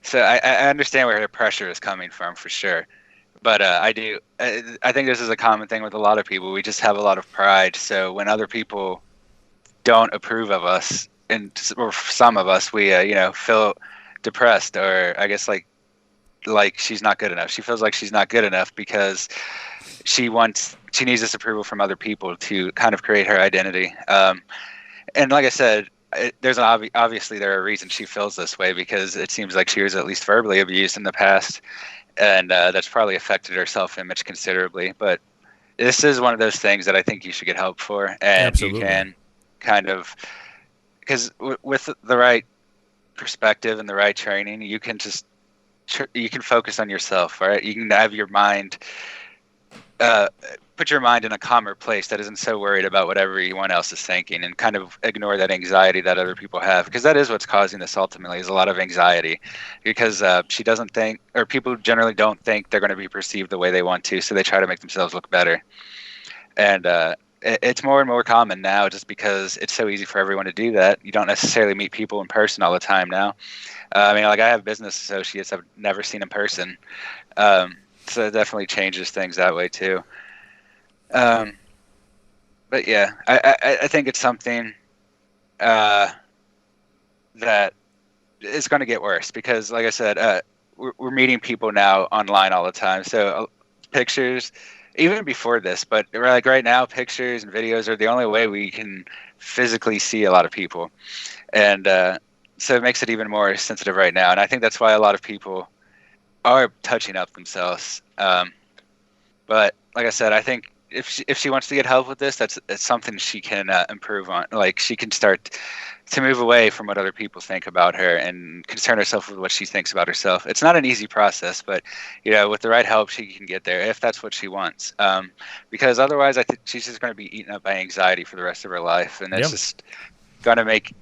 So I understand where her pressure is coming from, for sure. But I think this is a common thing with a lot of people. We just have a lot of pride. So when other people don't approve of us, or some of us, we feel depressed, or I guess like she's not good enough. She feels like she's not good enough because she needs this approval from other people to kind of create her identity. And like I said, obviously there are reasons she feels this way, because it seems like she was at least verbally abused in the past, and that's probably affected her self-image considerably. But this is one of those things that I think you should get help for, and Absolutely. You can kind of, because with the right perspective and the right training, you can just you can focus on yourself, right? You can have your mind, put your mind in a calmer place that isn't so worried about what everyone else is thinking, and kind of ignore that anxiety that other people have, because that is what's causing this ultimately, is a lot of anxiety, because she doesn't think, or people generally don't think they're going to be perceived the way they want to, so they try to make themselves look better. And it's more and more common now, just because it's so easy for everyone to do that. You don't necessarily meet people in person all the time now. I mean, like, I have business associates I've never seen in person, so it definitely changes things that way too. But yeah, I think it's something that is going to get worse, because, like I said, we're meeting people now online all the time. So pictures, even before this, but like right now, pictures and videos are the only way we can physically see a lot of people, and so it makes it even more sensitive right now. And I think that's why a lot of people are touching up themselves. But like I said, I think if she wants to get help with this, it's something she can improve on. Like, she can start to move away from what other people think about her and concern herself with what she thinks about herself. It's not an easy process, but with the right help, she can get there if that's what she wants. Because otherwise, I think she's just going to be eaten up by anxiety for the rest of her life, and it's just going to make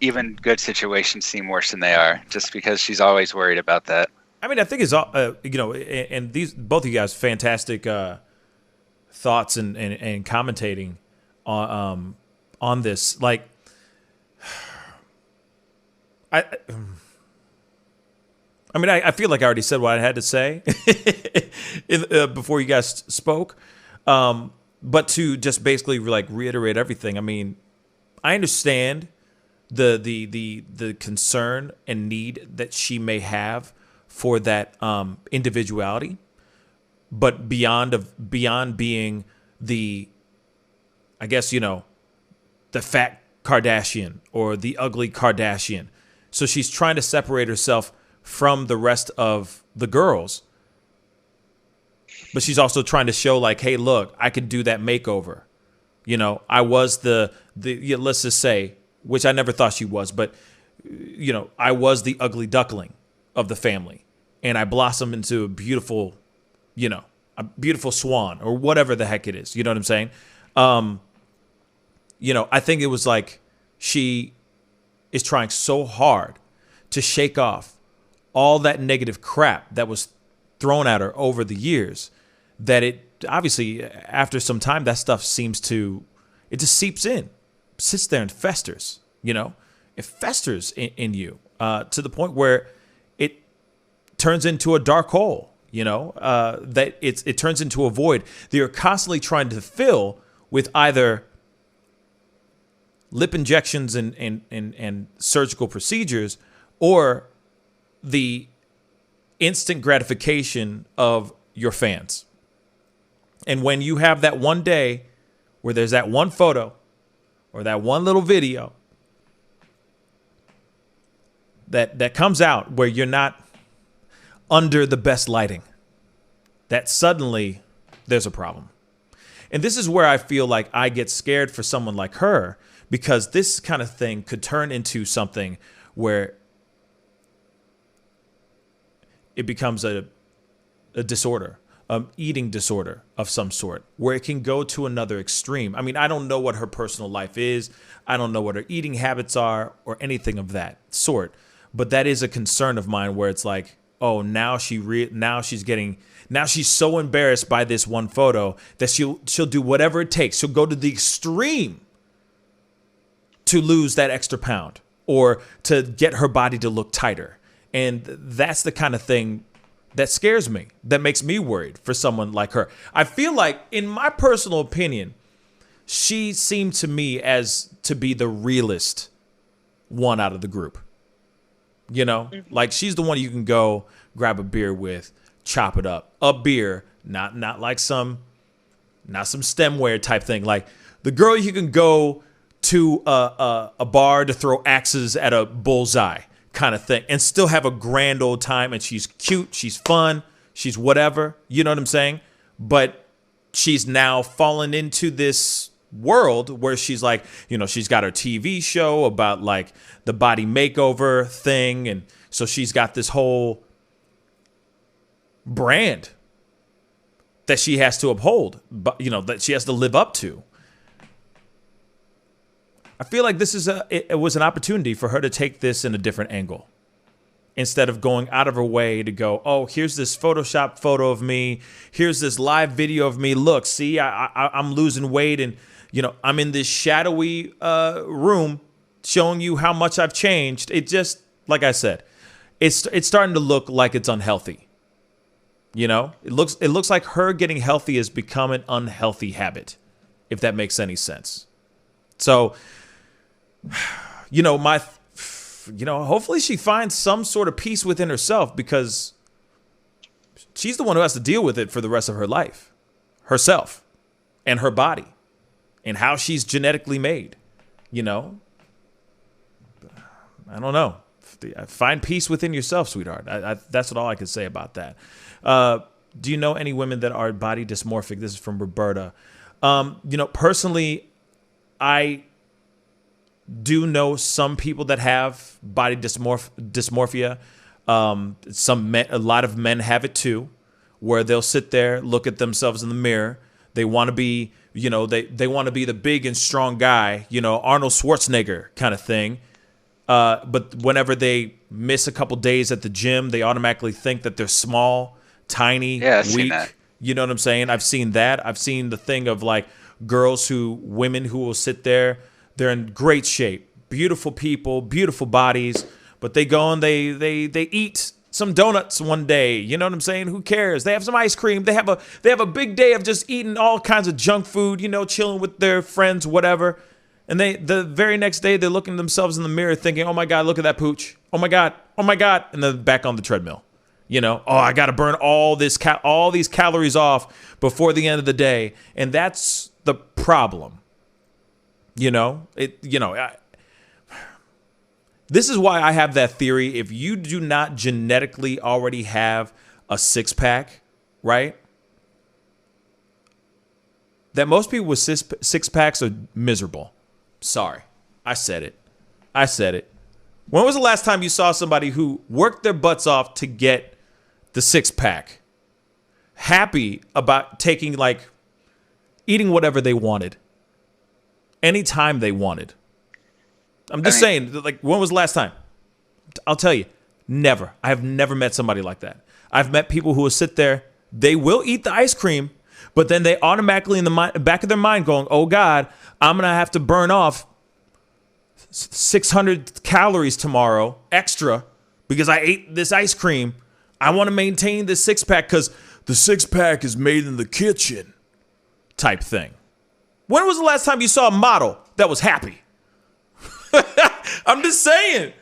even good situations seem worse than they are, just because she's always worried about that. I mean, I think it's and these both of you guys fantastic thoughts and commentating on this. Like, I mean, I feel like I already said what I had to say before you guys spoke, but to just basically like reiterate everything. I mean, I understand the concern and need that she may have for that individuality, but beyond being the, I guess, the fat Kardashian or the ugly Kardashian. So she's trying to separate herself from the rest of the girls, but she's also trying to show like, hey, look, I could do that makeover. I was the let's just say, which I never thought she was, but I was the ugly duckling of the family, and I blossomed into a beautiful swan, or whatever the heck it is. You know what I'm saying? I think it was like she is trying so hard to shake off all that negative crap that was thrown at her over the years that it obviously after some time that stuff it just seeps in, sits there and festers. It festers in you to the point where it turns into a dark hole. That it turns into a void that you're constantly trying to fill with either lip injections and surgical procedures, or the instant gratification of your fans. And when you have that one day where there's that one photo or that one little video that comes out where you're not under the best lighting, that suddenly there's a problem. And this is where I feel like I get scared for someone like her, because this kind of thing could turn into something where it becomes a disorder, eating disorder of some sort, where it can go to another extreme. I mean, I don't know what her personal life is. I don't know what her eating habits are or anything of that sort. But that is a concern of mine, where it's like, oh, now she's so embarrassed by this one photo that she'll do whatever it takes. She'll go to the extreme to lose that extra pound or to get her body to look tighter. And that's the kind of thing that scares me, that makes me worried for someone like her. I feel like, in my personal opinion, she seemed to me as to be the realest one out of the group. Like, she's the one you can go grab a beer with, chop it up. A beer, not like some stemware type thing. Like, the girl you can go to a bar to throw axes at a bullseye kind of thing and still have a grand old time. And she's cute, she's fun, she's whatever, you know what I'm saying? But she's now fallen into this world where she's like, she's got her TV show about like the body makeover thing. And so she's got this whole brand that she has to uphold, but that she has to live up to. I feel like it was an opportunity for her to take this in a different angle, instead of going out of her way to go, oh, here's this Photoshop photo of me. Here's this live video of me. Look, see, I'm losing weight, and I'm in this shadowy room showing you how much I've changed. It just, like I said, it's starting to look like it's unhealthy. It looks like her getting healthy has become an unhealthy habit, if that makes any sense. So, hopefully she finds some sort of peace within herself, because she's the one who has to deal with it for the rest of her life, herself and her body and how she's genetically made. I don't know. Find peace within yourself, sweetheart. That's all I can say about that. Do you know any women that are body dysmorphic? This is from Roberta. Personally, I do know some people that have body dysmorphia. A lot of men have it too, where they'll sit there, look at themselves in the mirror. They want to be, they want to be the big and strong guy, Arnold Schwarzenegger kind of thing. But whenever they miss a couple days at the gym, they automatically think that they're small, tiny, weak. You know what I'm saying? I've seen that. I've seen the thing of like women who will sit there. They're in great shape, beautiful people, beautiful bodies, but they go and they eat some donuts one day. You know what I'm saying? Who cares? They have some ice cream. They have a big day of just eating all kinds of junk food, chilling with their friends, whatever. And the very next day, they're looking at themselves in the mirror thinking, oh my God, look at that pooch. Oh my God. And then back on the treadmill. I got to burn all these calories off before the end of the day. And that's the problem. This is why I have that theory. If you do not genetically already have a six-pack, right? That most people with six-packs are miserable. Sorry. I said it. When was the last time you saw somebody who worked their butts off to get the six-pack, happy about taking, eating whatever they wanted, anytime they wanted? I'm just saying, when was the last time? I'll tell you, never. I have never met somebody like that. I've met people who will sit there. They will eat the ice cream, but then they automatically in the back of their mind going, oh, God, I'm going to have to burn off 600 calories tomorrow extra because I ate this ice cream. I want to maintain this six-pack because the six-pack is made in the kitchen type thing. When was the last time you saw a model that was happy? I'm just saying,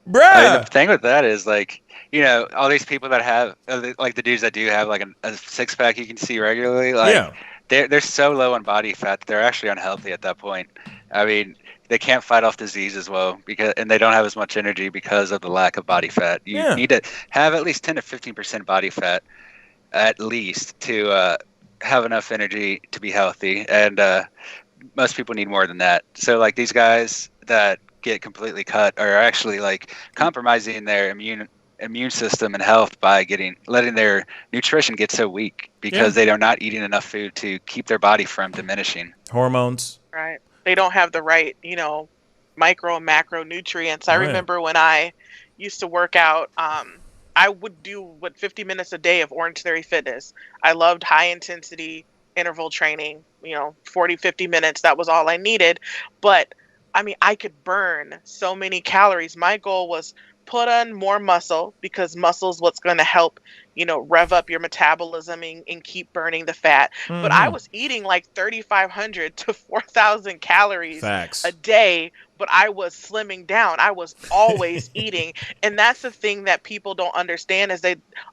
bruh. I mean, the thing with that is like, you know, all these people that have, like the dudes that do have like a six-pack you can see regularly, like they're so low on body fat that they're actually unhealthy at that point. I mean, they can't fight off disease as well and they don't have as much energy because of the lack of body fat. You need to have at least 10 to 15% body fat at least to have enough energy to be healthy. And most people need more than that. So like these guys that get completely cut are actually like compromising their immune system and health by letting their nutrition get so weak because they are not eating enough food to keep their body from diminishing. Hormones. Right. They don't have the right, micro and macro nutrients. I remember when I used to work out, I would do 50 minutes a day of Orange Theory Fitness. I loved high intensity interval training, 40, 50 minutes. That was all I needed. But I mean, I could burn so many calories. My goal was put on more muscle because muscle is what's going to help, rev up your metabolism and keep burning the fat. Mm-hmm. But I was eating like 3,500 to 4,000 calories a day, but I was slimming down. I was always eating. And that's the thing that people don't understand is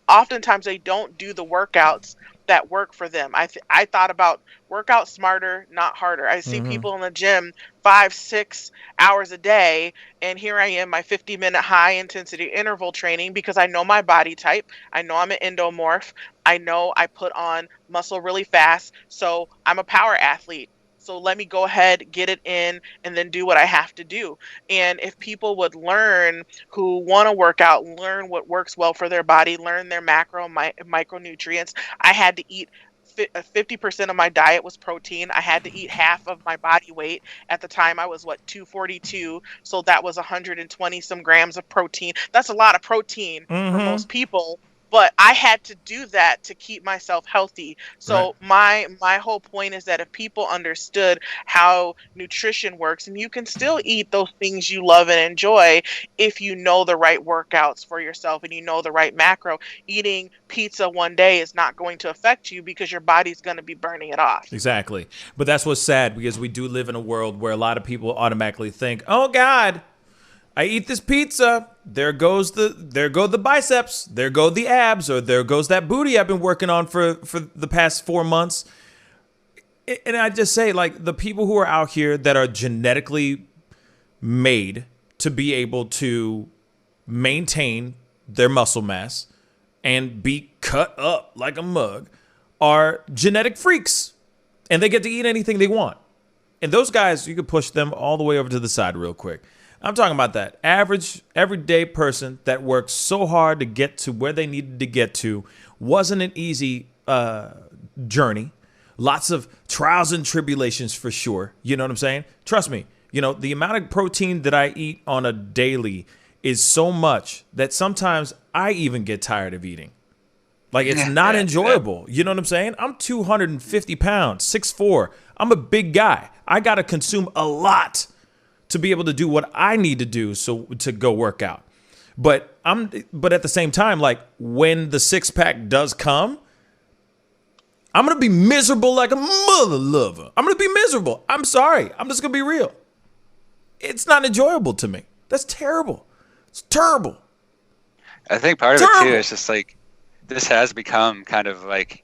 oftentimes they don't do the workouts that work for them. I thought about work out smarter, not harder. I see people in the gym 5-6 hours a day, and here I am, my 50-minute high intensity interval training because I know my body type. I know I'm an endomorph. I know I put on muscle really fast, so I'm a power athlete. So let me go ahead, get it in, and then do what I have to do. And if people would learn who want to work out, learn what works well for their body, learn their macro and micronutrients. I had to eat 50% of my diet was protein. I had to eat half of my body weight. At the time, I was 242. So that was 120 some grams of protein. That's a lot of protein for most people. But I had to do that to keep myself healthy. So my whole point is that if people understood how nutrition works, and you can still eat those things you love and enjoy if you know the right workouts for yourself and you know the right macro. Eating pizza one day is not going to affect you because your body's going to be burning it off. Exactly. But that's what's sad because we do live in a world where a lot of people automatically think, oh, God, I eat this pizza. There go the biceps. There go the abs, or there goes that booty I've been working on for the past 4 months. And I just say, like, the people who are out here that are genetically made to be able to maintain their muscle mass and be cut up like a mug are genetic freaks, and they get to eat anything they want. And those guys, you could push them all the way over to the side real quick. I'm talking about that average, everyday person that worked so hard to get to where they needed to get to. Wasn't an easy journey. Lots of trials and tribulations for sure. You know what I'm saying? Trust me, the amount of protein that I eat on a daily is so much that sometimes I even get tired of eating. Like, it's not enjoyable. You know what I'm saying? I'm 250 pounds, 6'4". I'm a big guy. I got to consume a lot to be able to do what I need to do to go work out. But at the same time, like, when the six-pack does come, I'm going to be miserable like a mother lover. I'm going to be miserable. I'm sorry. I'm just going to be real. It's not enjoyable to me. That's terrible. It's terrible. I think part of it too is just like, this has become kind of like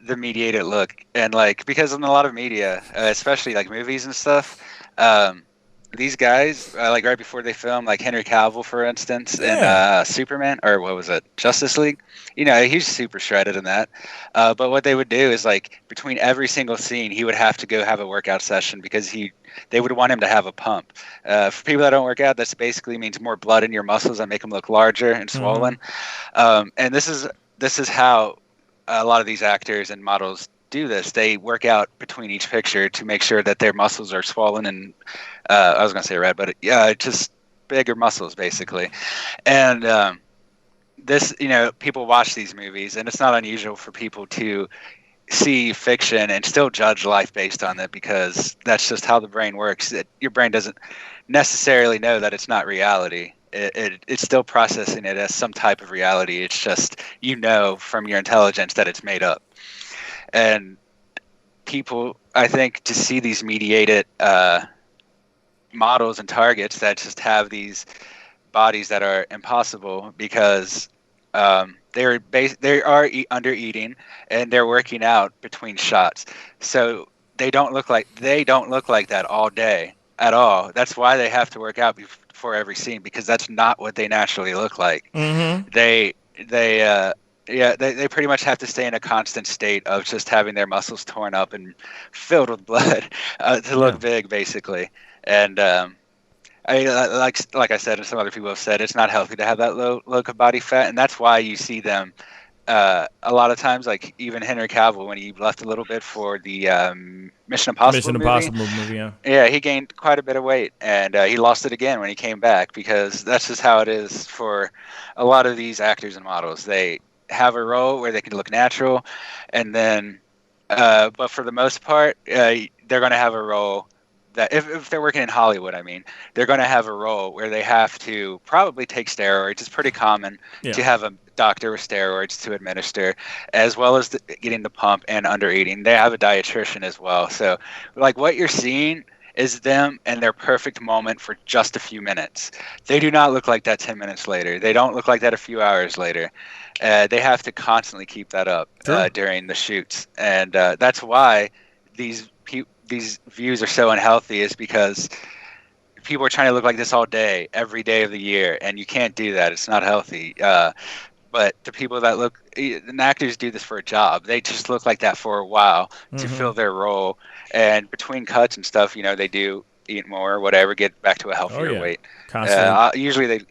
the mediated look. And like, because in a lot of media, especially like movies and stuff, these guys, like right before they film, like Henry Cavill, for instance, in Superman, or what was it, Justice League? He's super shredded in that. But what they would do is, like, between every single scene, he would have to go have a workout session because they would want him to have a pump. For people that don't work out, this basically means more blood in your muscles that make them look larger and swollen. And this is how a lot of these actors and models do this. They work out between each picture to make sure that their muscles are swollen and I was gonna say red, but just bigger muscles basically. And this, people watch these movies, and it's not unusual for people to see fiction and still judge life based on it, because that's just how the brain works. Your brain doesn't necessarily know that it's not reality. It's still processing it as some type of reality. It's just, from your intelligence that it's made up. And people, I think, to see these mediated models and targets that just have these bodies that are impossible, because they are under eating, and they're working out between shots. So they don't look like that all day at all. That's why they have to work out before every scene, because that's not what they naturally look like. Mm-hmm. They pretty much have to stay in a constant state of just having their muscles torn up and filled with blood to look big, basically. And like I said, and some other people have said, it's not healthy to have that low body fat, and that's why you see them a lot of times, like even Henry Cavill, when he left a little bit for the Mission Impossible movie. Yeah, he gained quite a bit of weight, and he lost it again when he came back, because that's just how it is for a lot of these actors and models. They have a role where they can look natural, and then but for the most part, they're going to have a role that if they're working in Hollywood, they're going to have a role where they have to probably take steroids. It's pretty common to have a doctor with steroids to administer, as well as getting the pump and under eating. They have a dietitian as well. So like what you're seeing is them and their perfect moment for just a few minutes. They do not look like that 10 minutes later. They don't look like that a few hours later. They have to constantly keep that up during the shoots. And that's why these views are so unhealthy, is because people are trying to look like this all day, every day of the year, and you can't do that. It's not healthy. But the people that and actors do this for a job. They just look like that for a while to fill their role. And between cuts and stuff, they do eat more or whatever, get back to a healthier weight. Constantly. Usually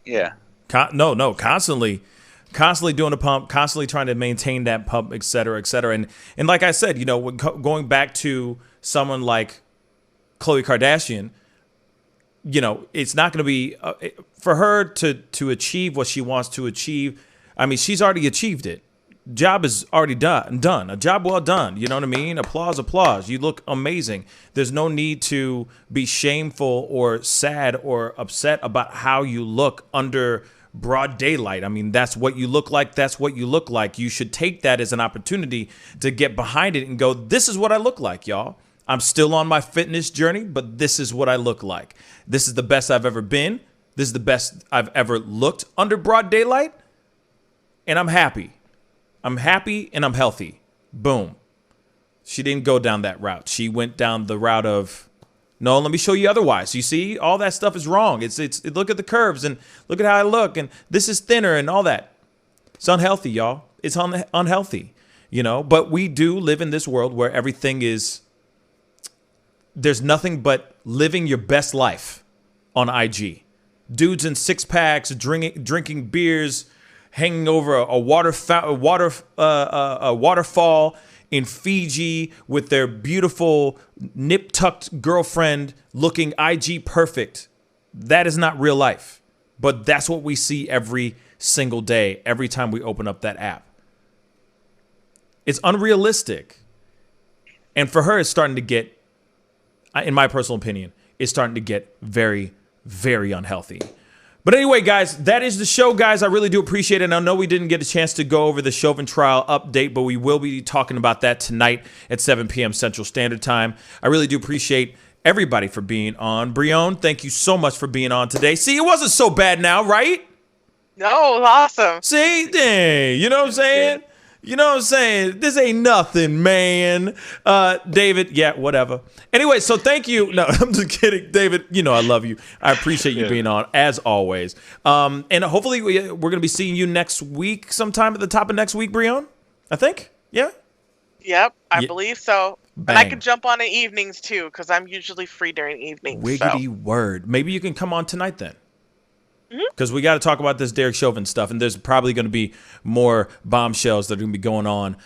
constantly doing a pump, constantly trying to maintain that pump, et cetera, et cetera. And like I said, going back to someone like Khloe Kardashian, it's not going to be for her to achieve what she wants to achieve. She's already achieved it. Job is already done. A job well done. You know what I mean? Applause. You look amazing. There's no need to be shameful or sad or upset about how you look under broad daylight. That's what you look like. That's what you look like. You should take that as an opportunity to get behind it and go, this is what I look like, y'all. I'm still on my fitness journey, but this is what I look like. This is the best I've ever been. This is the best I've ever looked under broad daylight. And I'm happy. I'm happy and I'm healthy. Boom. She didn't go down that route. She went down the route of, no, let me show you otherwise. You see, all that stuff is wrong. It's look at the curves and look at how I look, and this is thinner and all that. It's unhealthy, y'all. It's unhealthy, But we do live in this world where everything is, there's nothing but living your best life on IG. Dudes in six packs, drinking beers, hanging over a waterfall in Fiji with their beautiful nip-tucked girlfriend looking IG perfect. That is not real life. But that's what we see every single day, every time we open up that app. It's unrealistic. And for her, it's starting to get, in my personal opinion, it's starting to get very, very unhealthy. But anyway, guys, that is the show, guys. I really do appreciate it. And I know we didn't get a chance to go over the Chauvin trial update, but we will be talking about that tonight at 7 p.m. Central Standard Time. I really do appreciate everybody for being on. Brione, thank you so much for being on today. See, it wasn't so bad now, right? No, it was awesome. See, dang, you know what I'm saying? You know what I'm saying? This ain't nothing, man. David, yeah, whatever. Anyway, so thank you. No, I'm just kidding. David, I love you. I appreciate you being on, as always. And hopefully we're going to be seeing you next week, sometime at the top of next week, Brione, I think. Yeah? Yep, I believe so. Bang. And I can jump on in evenings, too, because I'm usually free during evenings. Wiggity word. Maybe you can come on tonight then. Because we got to talk about this Derek Chauvin stuff, and there's probably going to be more bombshells that are going to be going on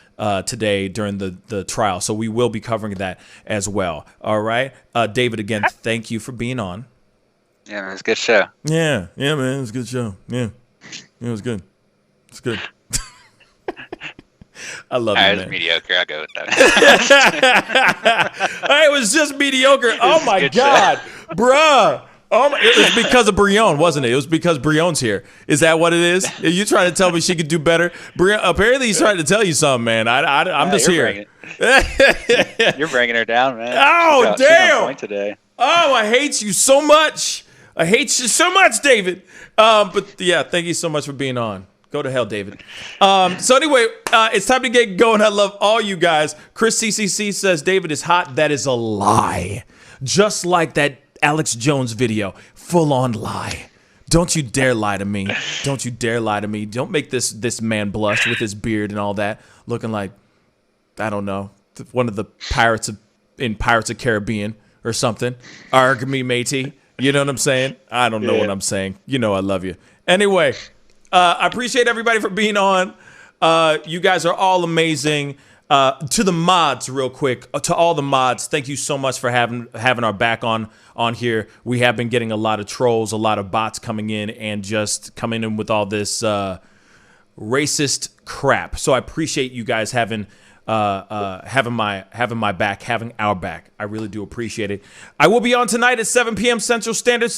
today during the trial. So we will be covering that as well. All right. David, again, thank you for being on. Yeah, it was a good show. Yeah, man, it was a good show. Yeah, it was good. It's good. I love it, It was man. mediocre. I'll go with that. It was just mediocre. Oh my God, bruh. Oh my, it was because of Brion, wasn't it? It was because Brion's here. Is that what it is? Are you trying to tell me she could do better? Brion, apparently he's trying to tell you something, man. I'm just here. You're bringing her down, man. Oh, She's on damn. point today. Oh, I hate you so much. I hate you so much, David. But yeah, thank you so much for being on. Go to hell, David. So anyway, it's time to get going. I love all you guys. Chris CCC says David is hot. That is a lie. Just like that Alex Jones video. Full on lie. Don't you dare lie to me. Don't you dare lie to me. Don't make this man blush with his beard and all that. Looking like, I don't know, one of the pirates in Pirates of Caribbean or something. Arg me, matey. You know what I'm saying? I don't know what I'm saying. You know I love you. Anyway, I appreciate everybody for being on. You guys are all amazing. To the mods, real quick. To all the mods, thank you so much for having our back on here. We have been getting a lot of trolls, a lot of bots coming in and just coming in with all this racist crap. So I appreciate you guys having my back, having our back. I really do appreciate it. I will be on tonight at 7 p.m. Central Standard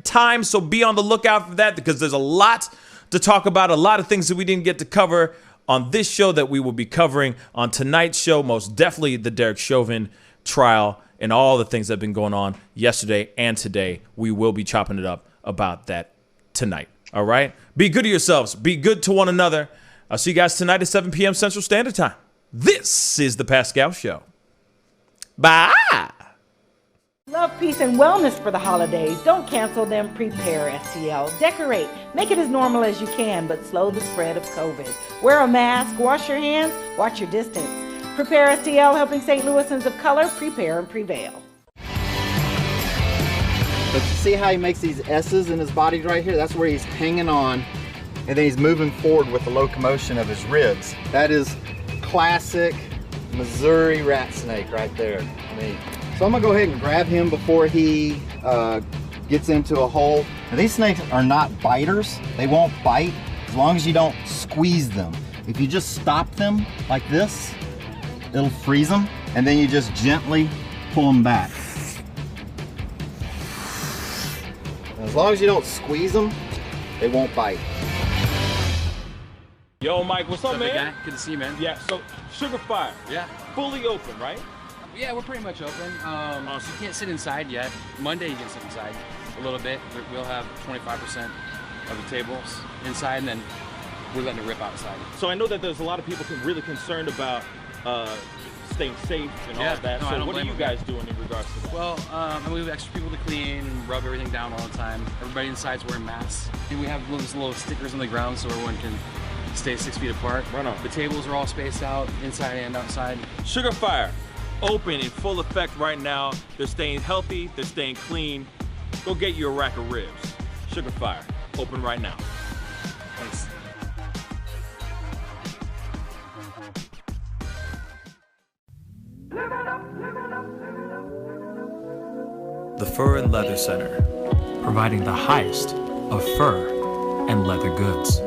Time, so be on the lookout for that because there's a lot to talk about, a lot of things that we didn't get to cover on this show that we will be covering on tonight's show. Most definitely the Derek Chauvin trial and all the things that have been going on yesterday and today. We will be chopping it up about that tonight. All right? Be good to yourselves. Be good to one another. I'll see you guys tonight at 7 p.m. Central Standard Time. This is The Pascal Show. Bye. Love, peace, and wellness for the holidays. Don't cancel them. Prepare, STL. Decorate. Make it as normal as you can, but slow the spread of COVID. Wear a mask. Wash your hands. Watch your distance. Prepare, STL, helping St. Louisans of color prepare and prevail. But you see how he makes these S's in his body right here? That's where he's hanging on, and then he's moving forward with the locomotion of his ribs. That is classic Missouri rat snake right there. So I'm gonna go ahead and grab him before he gets into a hole. Now, these snakes are not biters. They won't bite as long as you don't squeeze them. If you just stop them like this, it'll freeze them, and then you just gently pull them back. Now, as long as you don't squeeze them, they won't bite. Yo, Mike, what's up, man? Guy? Good to see you, man. Yeah, so Sugar Fire. Yeah. Fully open, right? Yeah, we're pretty much open. So you can't sit inside yet. Monday you can sit inside a little bit. We'll have 25% of the tables inside, and then we're letting it rip outside. So I know that there's a lot of people really concerned about staying safe and all that. No, so what are you guys doing in regards to that? Well, we have extra people to clean and rub everything down all the time. Everybody inside's wearing masks. And we have little stickers on the ground so everyone can stay 6 feet apart. Right on. The tables are all spaced out, inside and outside. Sugar Fire, open in full effect right now. They're staying healthy, they're staying clean. Go get you a rack of ribs. Sugar Fire, open right now. Thanks. The Fur and Leather Center, providing the highest of fur and leather goods.